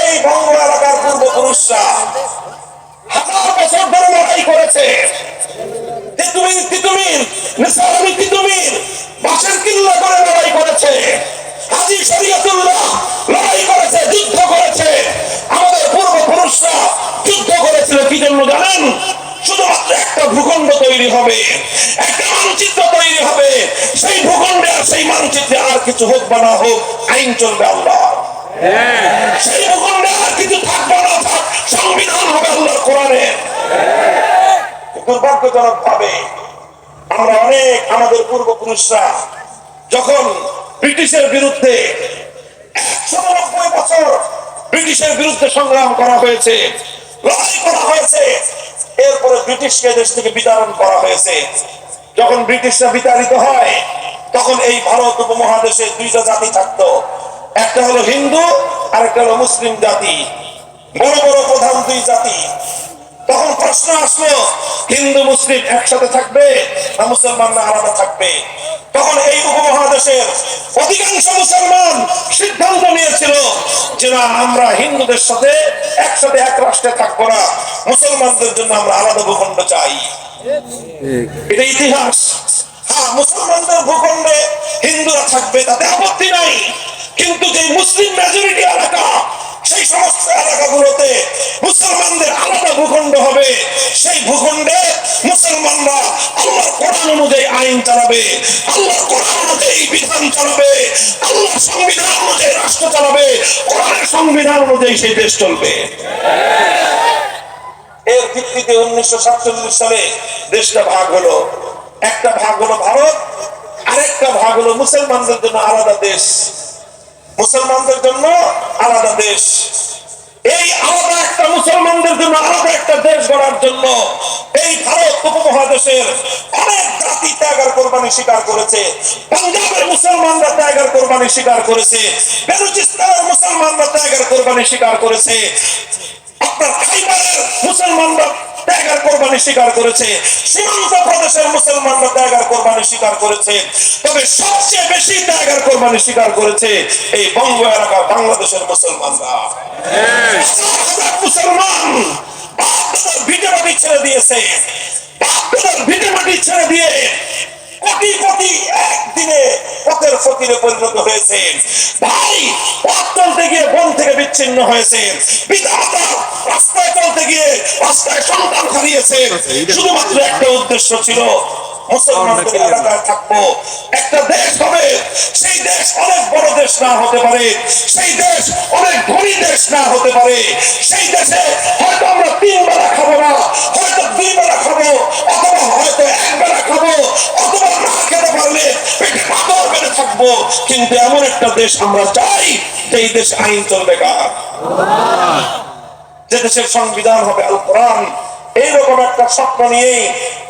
এই বঙ্গ এলাকার পূর্বপুরুষরা হাজার বছর ধরে লড়াই করেছে। তিতুমির বাঁশের কিল্লা করে লড়াই করেছে। হাজী শরীয়তুল্লাহ লড়াই করেছে, যুদ্ধ করেছে। আমাদের পূর্বপুরুষরা যুদ্ধ করেছিল কি জন্য জানেন? শুধুমাত্র একটা ভূখণ্ড তৈরি হবে, একটা মানচিত্র তৈরি হবে। সেই ভূখণ্ডে আর সেই মানচিত্রে আর কিছু হোক বা না হোক, আইন চলবে আল্লাহ। সেই ভূখণ্ডে আর কিছু থাকবে না থাক, সংবিধান হবে আল্লাহর কোরআনের। দুর্ভাগ্যজনক ভাবে আমরা অনেক, আমাদের পূর্বপুরুষরা যখন ব্রিটিশের বিরুদ্ধে 190 বছর ব্রিটিশের বিরুদ্ধে সংগ্রাম করা হয়েছে, লড়াই করা হয়েছে, এরপরে ব্রিটিশকে দেশ থেকে বিতাড়ন করা হয়েছে। যখন ব্রিটিশরা বিতাড়িত হয় তখন এই ভারত উপমহাদেশে দুইটা জাতি থাকতো, একটা হলো হিন্দু আর একটা হলো মুসলিম জাতি, বড় বড় প্রধান দুই জাতি। তখন প্রশ্ন আসলো, হিন্দু মুসলিম একসাথে থাকবে না মুসলমানরা আলাদা থাকবে? তখন এই উপমহাদেশের অধিকাংশ মুসলমান সিদ্ধান্ত নিয়েছিল যে না, আমরা হিন্দুদের সাথে একসাথে এক রাষ্ট্রে থাকবো না, মুসলমানদের জন্য আমরা আলাদা ভূখণ্ড চাই। এটা ইতিহাস। হ্যাঁ, মুসলমানদের ভূখণ্ডে হিন্দুরা থাকবে, তাতে আপত্তি নাই, কিন্তু যে মুসলিম মেজরিটি এলাকা, সেই সমস্ত এলাকাগুলোতে মুসলমানদের আলাদা ভূখণ্ড হবে। সেই ভূখণ্ডে মুসলমানরা আল্লাহর কোরআন অনুযায়ী আইন চালাবে, আল্লাহর কোরআন অনুযায়ী বিধান চালাবে, আল্লাহর সংবিধান অনুযায়ী রাষ্ট্র চালাবে, কোরআনের সংবিধান অনুযায়ী সেই দেশ চলবে। এর ভিত্তিতে 1947 সালে দেশটা ভাগ হলো। একটা ভাগ হলো ভারত, আরেকটা ভাগ হলো মুসলমানদের জন্য আলাদা দেশ। মুসলমানদের জন্য আলাদা দেশ। এই আলাদা একটা মুসলমানদের জন্য আলাদা একটা দেশ গড়ার জন্য এই ভারত উপমহাদেশের অনেক জাতি ত্যাগের কোরবানি স্বীকার করেছে। পাঞ্জাবের মুসলমানরা ত্যাগের কোরবানি স্বীকার করেছে, বেলুচিস্তানের মুসলমানরা ত্যাগের কোরবানি স্বীকার করেছে, আপনার খাইবারের মুসলমানরা ত্যাগের কোরবানি স্বীকার করেছে, সীমান্ত প্রদেশের মুসলমানরা ত্যাগের কোরবানি স্বীকার করেছে। তবে সবচেয়ে বেশি ত্যাগের কোরবানি স্বীকার করেছে এই বঙ্গ এলাকার বাংলাদেশের মুসলমানরা। মুসলমান ভিটে মাটি ছেড়ে দিয়েছে, ভিটে মাটি ছেড়ে দিয়ে কোটি কোটি একদিনে পথের ফকিরে পরিণত হয়েছে। ভাই পথ চলতে গিয়ে বোন থেকে বিচ্ছিন্ন হয়েছে, পিতামাতা রাস্তায় চলতে গিয়ে রাস্তায় সন্তান হারিয়েছে। শুধুমাত্র একটা উদ্দেশ্য ছিল, মুসলমানদের এলাকায় থাকবো, একটা দেশ হবে। সেই দেশ অনেক বড় দেশ না হতে পারে, সেই দেশ অনেক ধনী দেশ না হতে পারে, সেই দেশে হয়তো আমরা 3 বেলা খাবো না, হয়তো 2 বেলা খাবো, অথবা হয়তো 1 বেলা খাবো, অথবা না খেতে পারলে পেটে পাথর বেড়ে থাকবো। কিন্তু এমন একটা দেশ আমরা চাই যে এই দেশে আইন চলবে কার? যে দেশের সংবিধান হবে আল কোরআন। এইরকম একটা স্বপ্ন নিয়েই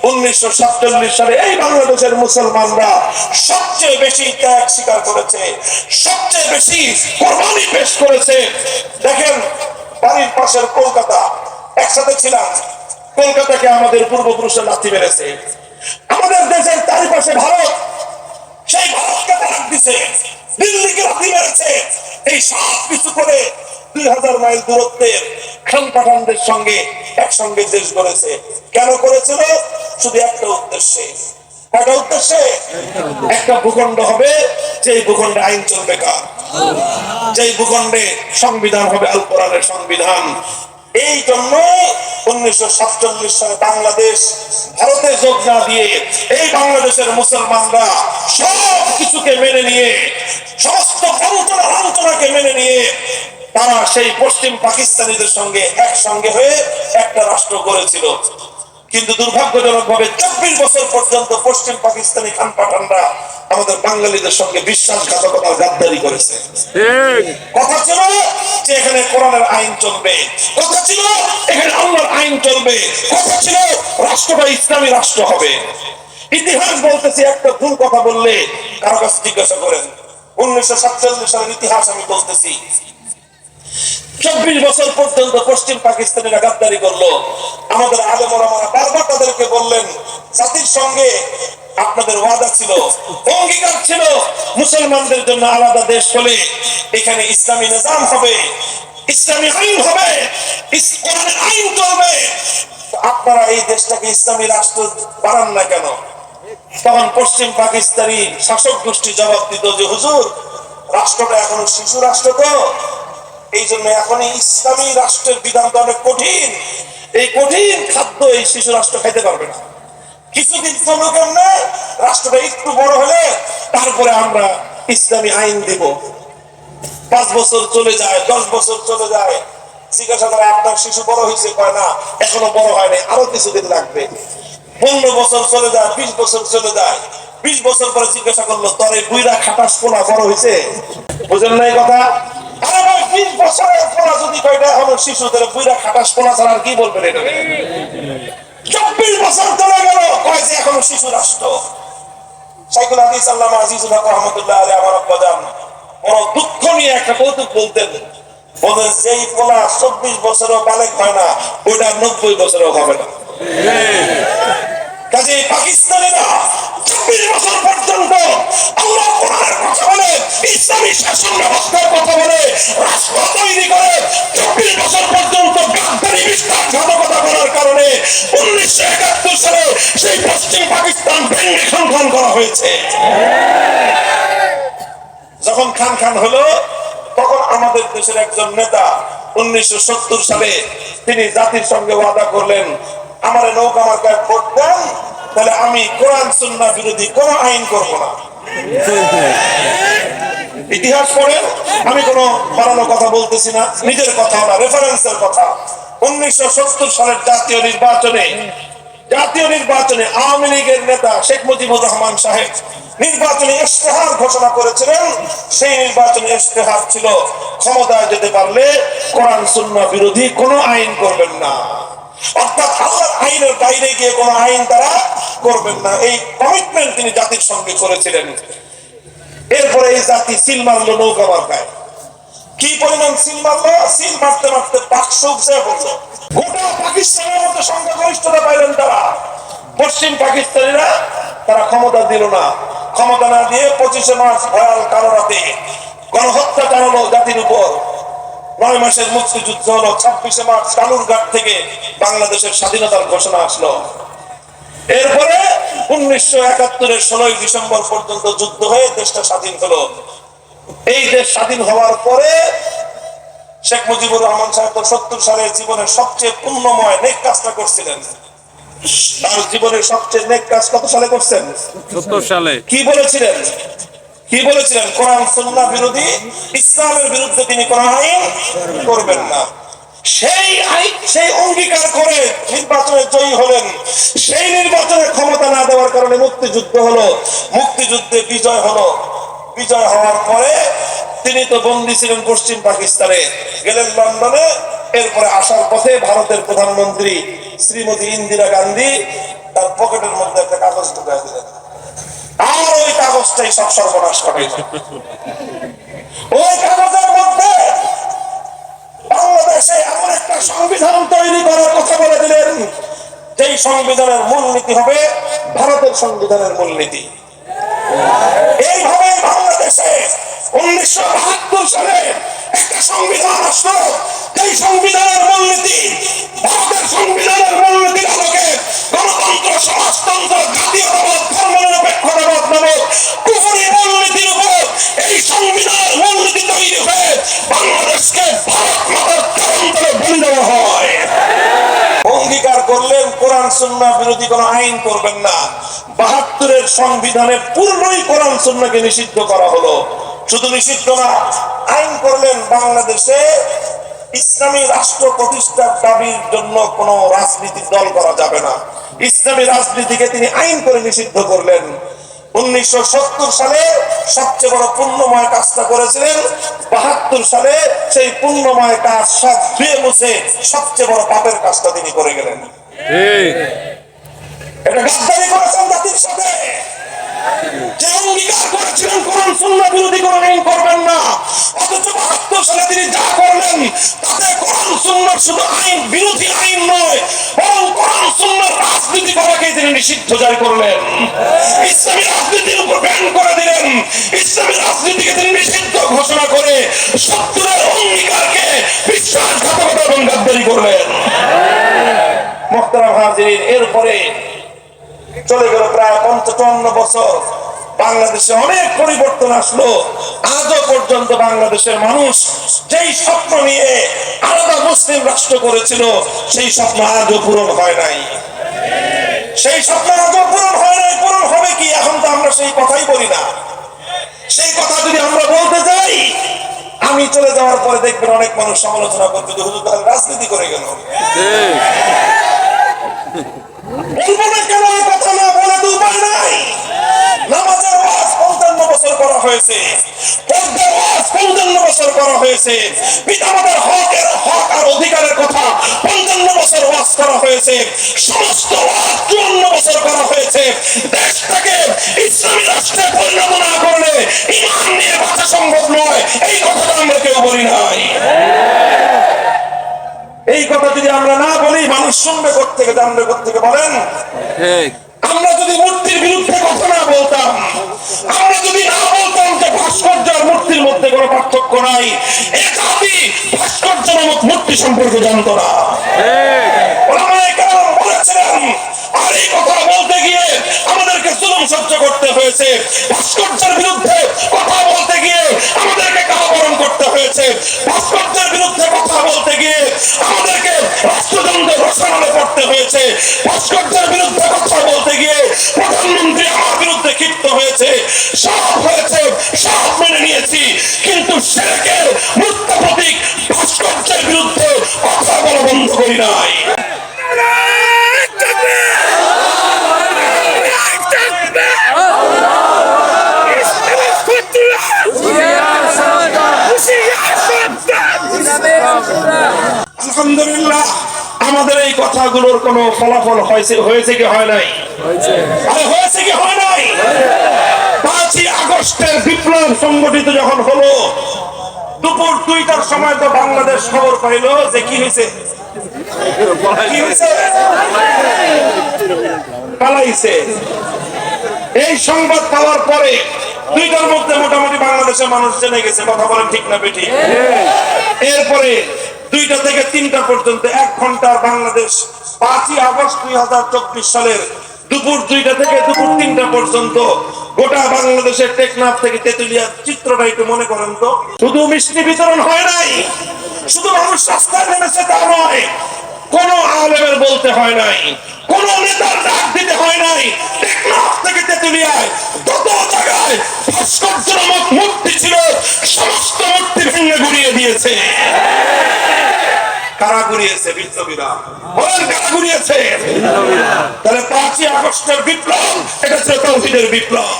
1947 সালে এই বাংলাদেশের মুসলমানরা সবচেয়ে বেশি ত্যাগ স্বীকার করেছে, সবচেয়ে বেশি কোরবানি পেশ করেছে। দেখেন, বাড়ির পাশের কলকাতা, একসাথে ছিলাম। কলকাতাকে আমাদের পূর্বপুরুষরা লাথি মেরেছে, আমাদের দেশের চারিপাশে ভারত, সেই ভারতকে তালাক দিছে, দিল্লিকে লাথি মেরেছে। এই সব কিছু করে 2000 মাইল দূরত্বের খান পাঠানদের সঙ্গে একসঙ্গে দেশ গড়েছে। কেন করেছিল? শুধু একটা উদ্দেশ্যে। কয়টা উদ্দেশ্যে? একটা ভূখণ্ড হবে, যেই ভূখণ্ডে আইন চলবে কার? যেই ভূখণ্ডে সংবিধান হবে আল কোরআনের সংবিধান। এই জন্য 1947 সালে বাংলাদেশ ভারতে যোগ না দিয়ে এই বাংলাদেশের মুসলমানরা সব কিছুকে মেনে নিয়ে, সমস্ত বঞ্চনা লাঞ্ছনাকে মেনে নিয়ে তারা সেই পশ্চিম পাকিস্তানিদের সঙ্গে একসঙ্গে হয়ে একটা রাষ্ট্র গড়েছিল। কিন্তু দুর্ভাগ্যজনক ভাবে 24 বছর পর্যন্ত পশ্চিম পাকিস্তানি খান পাঠানরা আমাদের বাঙালিদের সঙ্গে বিশ্বাসঘাতকতার গাদ্দারি করেছে। কথা ছিল যে এখানে কোরআনের আইন চলবে, কথা ছিল এখানে আল্লাহর আইন চলবে, কথা ছিল রাষ্ট্রটা ইসলামী রাষ্ট্র হবে। ইতিহাস বলতেছি, একটা ভুল কথা বললে কারো কাছে জিজ্ঞাসা করেন। 1947 সালের ইতিহাস আমি বলতেছি। 24 বছর পর্যন্ত পশ্চিম পাকিস্তানিরা গাদ্দারি করলো। আমাদের আলেম ওলামারা বারবার তাদেরকে বললেন, জাতির সঙ্গে আপনাদের ওয়াদা ছিল, অঙ্গীকার ছিল, মুসলমানদের জন্য আলাদা দেশ হলে এখানে ইসলামী নিজাম হবে, ইসলামী আইন হবে, কোরআনের আইন চলবে। আপনারা এই দেশটাকে ইসলামী রাষ্ট্র বানান না কেন? তখন পশ্চিম পাকিস্তানি শাসক গোষ্ঠী জবাব দিত যে হুজুর, রাষ্ট্রটা এখনো শিশু রাষ্ট্র, তো এই জন্য এখন ইসলামী রাষ্ট্রের বিধান তো অনেক কঠিন, এই কঠিন খাদ্য এই শিশু রাষ্ট্র খাইতে পারবে না। কিছুদিন চলুক, এমনি রাষ্ট্রটা একটু বড় হলে তারপরে আমরা ইসলামী আইন দিব। 5 বছর চলে যায়, 10 বছর চলে যায়, জিজ্ঞাসা করে আপনার শিশু বড় হয়েছে? কয় না, এখনো বড় হয় নাই, আরো কিছুদিন লাগবে। 15 বছর চলে যায়, 20 বছর চলে যায়, 20 বছর পরে জিজ্ঞাসা করলো, তোর এই বুইরা খাটাস পোলা বড় হয়েছে? বুঝেন না এই কথা? আরে ভাই, 20 বছরের পোলা যদি কয়টা এখনো শিশু, তাহলে বুইরা খাটাস পোলা ছাড়া আর কি বলবেন এটা? 24 বছর চলে গেল, কয় যে এখনো শিশু রাষ্ট্র। শাইখুল হাদিস আল্লামা আজিজুল হক রহমাতুল্লাহ আলাইহি আমার আব্বা জান বড় দুঃখ নিয়ে একটা কৌতুক বলতেন, বলেন যেই পোলা 24 বছরও বালেক হয় না, ওইটা 90 বছরও হবে না। কাজে পাকিস্তানিরা 24 বছর পর্যন্ত আল্লাহ কোরআনের কথা বলে, ইসলামী শাসন ব্যবস্থার কথা বলে, রাষ্ট্র তৈরি করে 24 বছর পর্যন্ত গাদ্দারি বিশ্বাসঘাতকতা করার কারণে 1971 সালে সেই পশ্চিম পাকিস্তান ভেঙে খান খান করা হয়েছে। যখন খান খান হলো, তখন আমাদের দেশের একজন নেতা 1970 সালে তিনি জাতির সঙ্গে ওয়াদা করলেন, আমার নৌকা মার্কায় ভোট দেন, তাহলে আমি কোরআন সুন্নাহ বিরোধী কোন আইন করব না। ইতিহাস পড়েন, আমি কোনো বানানো কথা বলতেছি না, নিজের কথা না, রেফারেন্সের কথা। 1970 সালের জাতীয় নির্বাচনে আওয়ামী লীগের নেতা শেখ মুজিবুর রহমান সাহেব নির্বাচনী ইশতেহার ঘোষণা করেছিলেন। সেই নির্বাচনী ইশতেহার ছিল, ক্ষমতায় যেতে পারলে কোরআন সুন্নাহ বিরোধী কোনো আইন করবেন না, অর্থাৎ আল্লাহর আইনের বাইরে গিয়ে কোনো আইন তারা করবেন না। এই কমিটমেন্ট তিনি জাতির সঙ্গে করেছিলেন। এরপরে এই জাতি সিল মারলো নৌকা মার্কায়। কি পরিমাণ সিল মারলো? সিল মারতে মারতে বাক্স উপচে পড়লো। গোটা পাকিস্তানের মধ্যে সংখ্যাগরিষ্ঠতা পাইলেন তারা। পশ্চিম পাকিস্তানিরা তারা ক্ষমতা দিল না। ক্ষমতা না দিয়ে 25 মার্চ ভয়াল কালো রাতে গণহত্যা চালানো জাতির উপর। 9 মাসের মুক্তিযুদ্ধ হলো। 26 মার্চ কালুরঘাট থেকে বাংলাদেশের স্বাধীনতার ঘোষণা আসলো। এরপরে 1971-এর 16 ডিসেম্বর পর্যন্ত যুদ্ধ হয়ে দেশটা স্বাধীন হলো। এই দেশ স্বাধীন হওয়ার পরে শেখ মুজিবুর রহমান সাহেব 70 সালে জীবনের সবচেয়ে পুণ্যময় নেক কাজটা করছিলেন। তার জীবনের সবচেয়ে নেক কাজ কত সালে করছেন? 70 সালে। কি বলেছিলেন? কোরআন সুন্নাহ বিরোধী, ইসলামের বিরুদ্ধে তিনি কোন আইন করবেন না। সেই অঙ্গীকার করে নির্বাচনে জয়ী হলেন। সেই নির্বাচনে ক্ষমতা না দেওয়ার কারণে মুক্তিযুদ্ধ হলো। মুক্তিযুদ্ধে বিজয় হলো। বিজয় হওয়ার পরে তিনি তো বন্দী ছিলেন পশ্চিম পাকিস্তানে, গেলেন লন্ডনে। এরপরে আসার পথে ভারতের প্রধানমন্ত্রী শ্রীমতী ইন্দিরা গান্ধী তার পকেটের মধ্যে একটা কাগজ ঢুকাই দিলেন, আর ওই কাগজটাই সব সর্বনাশ ঘটাইল। ওই কাগজের মধ্যে বাংলাদেশে এমন একটা সংবিধান তৈরি করার কথা বলে দিলেন, যেই সংবিধানের মূলনীতি হবে ভারতের সংবিধানের মূলনীতি। এইভাবে বাংলাদেশে 1972 সালে একটা সংবিধান আসলো, এই সংবিধানের মূলনীতি ভারতের সংবিধানের মূলনীতির আলোকে গণতন্ত্র, সমাজতন্ত্র, জাতীয়তাবাদ, ধর্মনিরপেক্ষতাবাদ নামক কুফরি মূলনীতির উপর এই সংবিধানের মূলনীতি তৈরি হয়ে বাংলাদেশকে ভারত মাতার চরণতলে বলি দেওয়া হয়। অঙ্গীকার করলেন কোরআন সুন্নাহ বিরোধী কোন আইন করবেন না। 72-এর সংবিধানে পূর্ণই কোরআন সুন্নাহকে নিষিদ্ধ করা হলো। শুধু নিষিদ্ধ না, আইন করলেন বাংলাদেশে ইসলামী রাষ্ট্র প্রতিষ্ঠার দাবির জন্য কোন রাজনীতির দল করা যাবে না। ইসলামী রাজনীতিকে তিনি আইন করে নিষিদ্ধ করলেন। 1970 সালে সবচেয়ে বড় পুণ্যময় কাজটা করেছিলেন, 72 সালে সেই পুণ্যময় কাজ সব ধুয়ে মুছে সবচেয়ে বড় পাপের কাজটা তিনি করে গেলেন। এটা গাদ্দারি করেছেন জাতির সাথে। যে অঙ্গীকার করেছিলেন কোরআন সুন্নাহ বিরোধী কোন আইন করবেন না, অথচ 72 সালে তিনি যা করলেন তাতে কোরআন সুন্নাহ শুধু আইন বিরোধী আইন নয়, বরং কোরআন সুন্নাহর রাজনীতি করাকে তিনি নিষিদ্ধ জারি করলেন। ইসলামী রাজনীতির উপর ব্যান করে দিলেন। ইসলামী রাজনীতিকে তিনি নিষিদ্ধ ঘোষণা করে 70-এর অঙ্গীকারকে বিশ্বাসঘাতকতা এবং গাদ্দারি করলেন। মুহতারাম হাজিরিন, এরপরে চলে গেল প্রায় 55 বছর। বাংলাদেশে অনেক পরিবর্তন আসলো। আজও পর্যন্ত বাংলাদেশের মানুষ যেই স্বপ্ন নিয়ে আলাদা মুসলিম রাষ্ট্র করেছিল, সেই স্বপ্ন আজও পূরণ হয় নাই। সেই স্বপ্ন আজও পূরণ হয় নাই। পূরণ হবে কি? এখন তো আমরা সেই কথাই বলি না। সেই কথা যদি আমরা বলতে যাই, আমি চলে যাওয়ার পরে দেখবেন অনেক মানুষ সমালোচনা করবে যে হুজুর তাহলে রাজনীতি করে গেল। কেন এই কথা না বলে তো উপায় নাই। নামাজের ওয়াজ 55 বছর করা হয়েছে, পর্দার ওয়াজ 55 বছর করা হয়েছে, পিতামাতার হক আর অধিকারের কথা 55 বছর ওয়াজ করা হয়েছে, সমস্ত ওয়াজ 54 বছর করা হয়েছে। দেশটাকে ইসলামী রাষ্ট্রে পরিণত না করলে ঈমান নিয়ে বাঁচা সম্ভব নয়, এই কথাটা আমরা কেউ বলি নাই। এই কথা যদি আমরা না বলি, মানুষ শুনবে কোত্থেকে, জানবে কোত্থেকে বলেন? আমরা যদি মূর্তির বিরুদ্ধে কথা না বলতাম, আমরা যদি না বলতাম যে ভাস্কর্য আর মূর্তির মধ্যে কোনো পার্থক্য নাই, এ জাতি ভাস্কর্য নামক মূর্তি সম্পর্কে জানত না। ওলামায়ে কেরাম বলেছিলেন, আর এই কথা বলতে গিয়ে আমাদেরকে জুলুম সহ্য করতে হয়েছে। ভাস্কর্যের বিরুদ্ধে কথা বলতে গিয়ে আমাদেরকে কারাবরণ করতে হয়েছে। ভাস্কর্যের বিরুদ্ধে কথা বলতে গিয়ে আমাদেরকে রাষ্ট্রযন্ত্রের রসায়নে পড়তে হয়েছে। ভাস্কর্যের বিরুদ্ধে কথা বলতে গিয়ে প্রধানমন্ত্রী আমার বিরুদ্ধে ক্ষিপ্ত হয়েছে। সব হয়েছে, সব মেনে নিয়েছি, কিন্তু শিরকের মূর্ত প্রতীক ভাস্কর্যের বিরুদ্ধে কথা বলা বন্ধ করি নাই। আলহামদুলিল্লাহ, আমাদের এই কথাগুলোর কোন ফলাফল হয়েছে কি হয় নাই? হয়েছে কি হয় নাই? 5ই আগস্টের বিপ্লব সংগঠিত যখন হলো, দুপুর 2টার সময় তো বাংলাদেশ খবর পাইল যে কি হয়েছে, পালাইছে। এই সংবাদ পাওয়ার পরে 2টার মধ্যে মোটামুটি বাংলাদেশের মানুষ জেনে গেছে। কথা বলেন ঠিক না বেঠিক? এরপরে 2টা থেকে 3টা পর্যন্ত 1 ঘন্টা বাংলাদেশ 5ই আগস্ট 2024 সালের দুপুর 2টা থেকে দুপুর 3টা পর্যন্ত গোটা বাংলাদেশের টেকনাফ থেকে তেতুলিয়ার চিত্রটা একটু মনে করেন তো। শুধু মিষ্টি বিতরণ হয় নাই, শুধু মানুষ রাস্তায় নেমেছে তা নয়, কোন আলেমের বলতে হয় নাই, কোন নেতার ডাক দিতে হয় নাই। টেকনাফ থেকে তেতুলিয়ায় যত জায়গায় ভাস্কর্য নামক মূর্তি ছিল, সমস্ত মূর্তি ভেঙে গুড়িয়ে দিয়েছে। কারা গুড়িয়েছে? বিপ্লবীরা। বলেন কারা গুড়িয়েছে? তাহলে 5ই আগস্টের বিপ্লব এটা ছিল তাওহীদের বিপ্লব।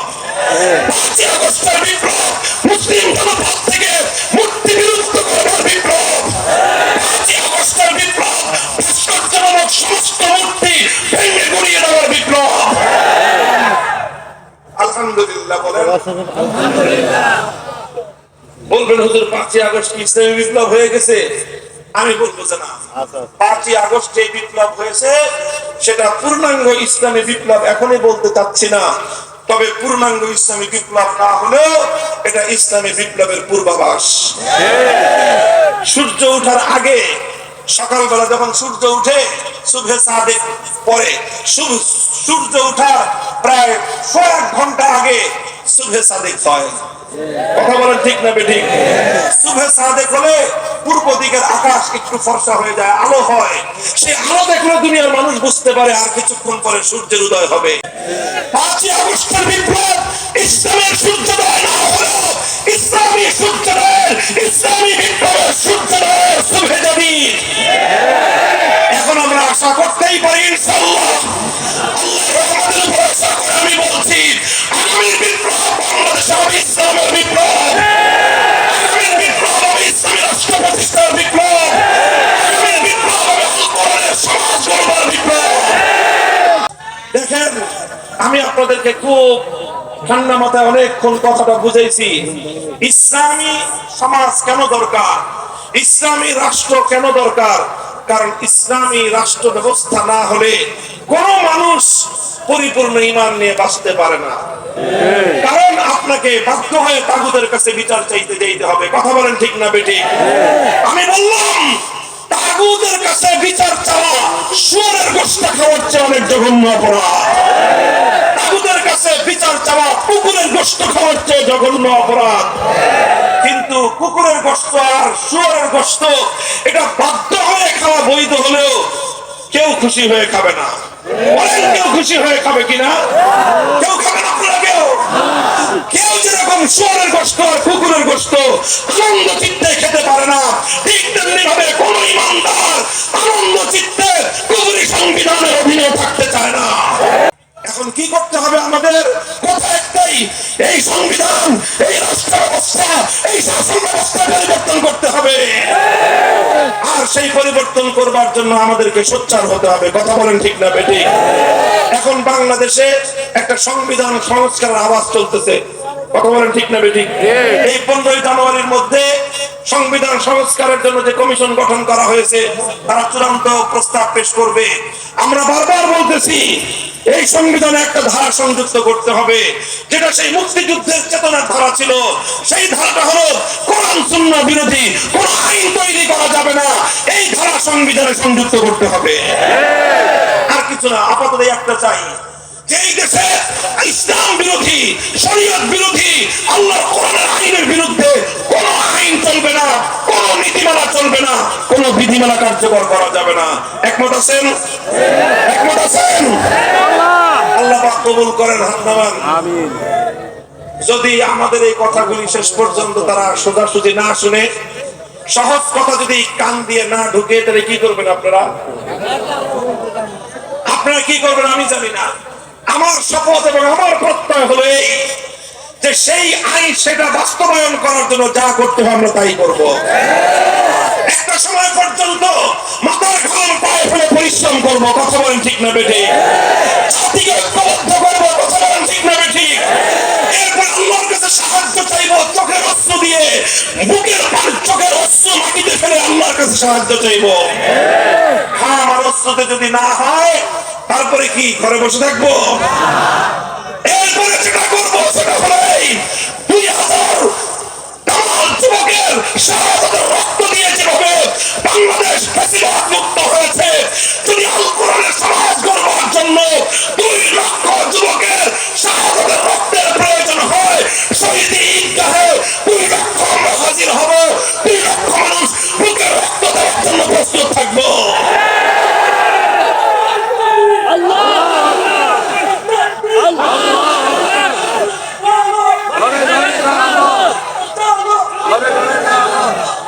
5ই আগস্টের বিপ্লব মুসলিম জনপদ থেকে মূর্তি বিলুপ্ত করার বিপ্লব। 5ই আগস্টের বিপ্লব ভাস্কর্য নামক সমস্ত মূর্তি ভেঙে গুড়িয়ে দেওয়ার বিপ্লব। আলহামদুলিল্লাহ বলেন। আলহামদুলিল্লাহ। বলবেন হুজুর 5ই আগস্ট ইসলামী বিপ্লব হয়ে গেছে? আমি বলবো যে না, 5ই আগস্ট যে বিপ্লব হয়েছে সেটা পূর্ণাঙ্গ ইসলামী বিপ্লব এখনই বলতে চাচ্ছি না, তবে পূর্ণাঙ্গ ইসলামী বিপ্লব না হলেও এটা ইসলামী বিপ্লবের পূর্বাভাস। সূর্য ওঠার আগে, সকালবেলা যখন সূর্য উঠে, সুবহে সাদেক পরে, সূর্য ওঠার প্রায় 1 ঘন্টা আগে সুবহে সাদেক হয়। কথা বলেন ঠিক না বেঠিক? সুবহে সাদেক হলে পূর্ব দিকের আকাশ একটু ফর্সা হয়ে যায়, আলো হয়। সেই আলো দেখলে দুনিয়ার মানুষ বুঝতে পারে আর কিছুক্ষণ পরে সূর্যের উদয় হবে। 5ই আগস্টের বিপ্লব ইসলামের সূর্যোদয় না হলেও ইসলামী সূর্যোদয়, ইসলামী বিপ্লবের সূর্যোদয় সুবহে জাদিদ। এখন আমরা আশা করতেই পারি ইনশাআল্লাহ, আল্লাহর রহমতের উপর আশা করে আমি বলছি, আগামীর বিপ্লব বাংলাদেশ হবে ইসলামের বিপ্লব, আগামীর বিপ্লব হবে ইসলামী রাষ্ট্র প্রতিষ্ঠার বিপ্লব, আগামীর বিপ্লব হবে আল কোরআনের সমাজ গড়বার বিপ্লব। দেখেন, আমি আপনাদেরকে খুব ঠান্ডা মাথায় অনেকক্ষণ কথাটা বুঝাইছি। ইসলামী সমাজ কেন দরকার, ইসলামী রাষ্ট্র কেন দরকার? কারণ ইসলামী রাষ্ট্র ব্যবস্থা না হলে কোন মানুষ পরিপূর্ণ ঈমান নিয়ে বাঁচতে পারে না। কারণ আপনাকে বাধ্য হয়ে তাগুতের কাছে বিচার চাইতে যেতে হবে। কথা বলেন ঠিক না বেঠিক? আমি বললাম, তাগুতের কাছে বিচার চাওয়া শুয়োরের গোশত খাওয়ার চেয়ে অনেক জঘন্য অপরাধ। তাগুতের কাছে বিচার চাওয়া কুকুরের গোশত খাওয়ার চেয়ে জঘন্য অপরাধ। কিন্তু কুকুরের গোশত আর শুয়োরের গোশত এটা বাধ্য হয়ে খাওয়া বৈধ হলেও কেউ খুশি হয়ে খাবে না। বলেন, কেউ খুশি হয়ে খাবে কিনা? কেউ খাবে না। আপনারা কেউ যেরকম শুয়োরের গোশত আর কুকুরের গোশত আনন্দ চিত্তে খেতে পারে না, ঠিক তেমনি ভাবে কোন ইমানদার আনন্দ চিত্তে কুফরি সংবিধানের অধীনে থাকতে চায় না। এখন কি করতে হবে আমাদের? কথা একটাই, এই সংবিধান, এই রাষ্ট্র ব্যবস্থা, এই শাসন ব্যবস্থা পরিবর্তন করতে হবে। আর সেই পরিবর্তন করবার জন্য আমাদেরকে সোচ্চার হতে হবে। কথা বলেন ঠিক না বেঠিক? এখন বাংলাদেশে একটা সংবিধান সংস্কারের আওয়াজ চলতেছে। কথা বলেন ঠিক না বেঠিক? এই 15ই জানুয়ারির মধ্যে সংবিধান সংস্কারের জন্য যে কমিশন গঠন করা হয়েছে তারা চূড়ান্ত প্রস্তাব পেশ করবে। আমরা বারবার বলতেছি, এই সংবিধানে একটা ধারা সংযুক্ত করতে হবে, যেটা সেই মুক্তিযুদ্ধের চেতনার ধারা ছিল। সেই ধারাটা হলো কোরআন সুন্নাহ বিরোধী কোন আইন তৈরি করা যাবে না, এই ধারা সংবিধানে সংযুক্ত করতে হবে। আর কিছু না, আপাতত একটা চাই, যেই দেশে ইসলাম বিরোধী, শরীয়ত বিরোধী, আল্লাহর কোরআনের আইনের বিরুদ্ধে কোন আইন চলবে না, কোন নীতিমালা চলবে না, কোন বিধিমালা কার্যকর করা যাবে না। একমত আছেন? একমত আছেন? আল্লাহ পাক কবুল করেন, হাত নামান। আমিন। যদি আমাদের এই কথাগুলি শেষ পর্যন্ত তারা সোজাসুজি না শুনে, সহজ কথা যদি কান দিয়ে না ঢুকে, তাহলে কি করবেন আপনারা? আপনারা কি করবেন আমি জানি না। আমার শপথ এবং আমার প্রত্যয় হলো এই, যে সেই আইন সেটা বাস্তবায়ন করার জন্য যা করতে হবে আমরা তাই করব। একটা সময় পর্যন্ত মাথার ঘাম পায়ে ফেলে পরিশ্রম করব। কথা বলেন ঠিক না বেঠিক? জাতিকে ঐক্যবদ্ধ করব। কথা বলেন ঠিক না বেঠিক? এরপর আল্লাহর কাছে সাহায্য চাইবো, চোখের অশ্রু দিয়ে, বুকের চোখের অশ্রু মাটিতে ফেলে আল্লাহর কাছে সাহায্য চাইবো। হ্যাঁ, আমার অশ্রুতে যদি না হয় তারপরে কি ঘরে বসে থাকবো? এরপরে যেটা করবো সেটা হলো 2000 যুবকের শাহাদাতের রক্ত দিয়ে যেভাবে বাংলাদেশ ফ্যাসিবাদ মুক্ত হয়েছে, যদি আল কোরআনের সমাজ গড়বার জন্য 2 লক্ষ যুবকের শাহাদাতের রক্তের প্রয়োজন হয়, শহীদ ঈদগাহে 2 লক্ষ আমরা হাজির হব। 2 লক্ষ মানুষ বুকের রক্ত দেওয়ার জন্য প্রস্তুত থাকবো।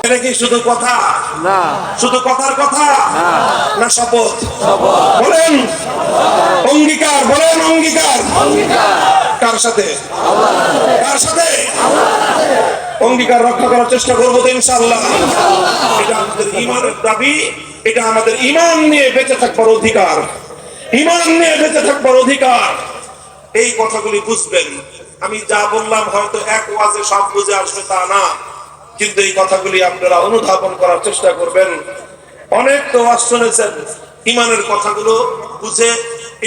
এটা কি শুধু কথা না? শুধু কথার কথা না শপথ? বলেন অঙ্গীকার, বলেন অঙ্গীকার। কার সাথে? কার সাথে? অঙ্গীকার রক্ষা করার চেষ্টা করবো তো ইনশাআল্লাহ। এটা আমাদের ঈমানের দাবি, এটা আমাদের ঈমান নিয়ে বেঁচে থাকবার অধিকার, ঈমান নিয়ে বেঁচে থাকবার অধিকার। এই কথাগুলি বুঝবেন। আমি যা বললাম হয়তো এক ওয়াজে সব বুঝে আসবে তা না। কিন্তু এই কথাগুলি আপনারা অনুধাবন করার চেষ্টা করবেন। অনেক তো ওয়াজ শুনেছেন, ইমানের কথাগুলো বুঝে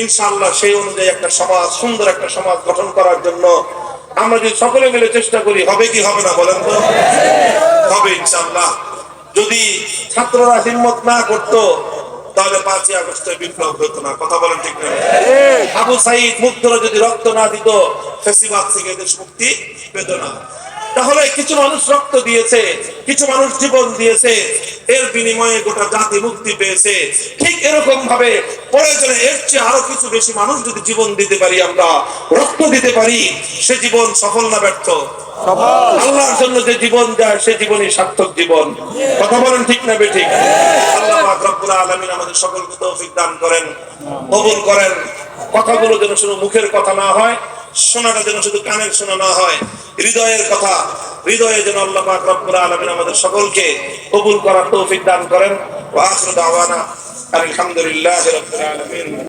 ইনশাআল্লাহ সেই অনুযায়ী একটা সমাজ, সুন্দর একটা সমাজ গঠন করার জন্য আমরা যদি সকলে মিলে চেষ্টা করি, হবে কি হবে না বলেন তো? হবে ইনশাআল্লাহ। যদি ছাত্ররা হিম্মত না করতো তাহলে 5ই আগস্টে বিপ্লব হতো না। কথা বলেন ঠিক না? আবু সাইদ মুগ্ধরা যদি রক্ত না দিত, ফ্যাসিবাদ থেকে দেশ মুক্তি পেত না। তাহলে কিছু মানুষ রক্ত দিয়েছে, কিছু মানুষ জীবন দিয়েছে, এর বিনিময়ে গোটা জাতি মুক্তি পেয়েছে। ঠিক এরকম ভাবে প্রয়োজনে এর চেয়ে আরো কিছু বেশি মানুষ যদি জীবন দিতে পারি, আমরা রক্ত দিতে পারি, সে জীবন সফল না ব্যর্থ? আল্লাহর জন্য যে জীবন যায় সে জীবনই সার্থক জীবন। কথা বলেন ঠিক না বেঠিক? আল্লাহ পাক রব্বুল আলামিন আমাদের সকলকে তৌফিক দান করেন, কবুল করেন। কথাগুলো যেন শুধু মুখের কথা না হয়, শোনাটা যেন শুধু কানের শোনা না হয়, হৃদয়ের কথা, হৃদয়ে যেন আল্লাহ পাক রব্বুল আলামিন আমাদের সকলকে কবুল করার তৌফিক দান করেন। ওয়া আখিরু দাওয়ানা আলহামদুলিল্লাহি রাব্বিল আলামিন।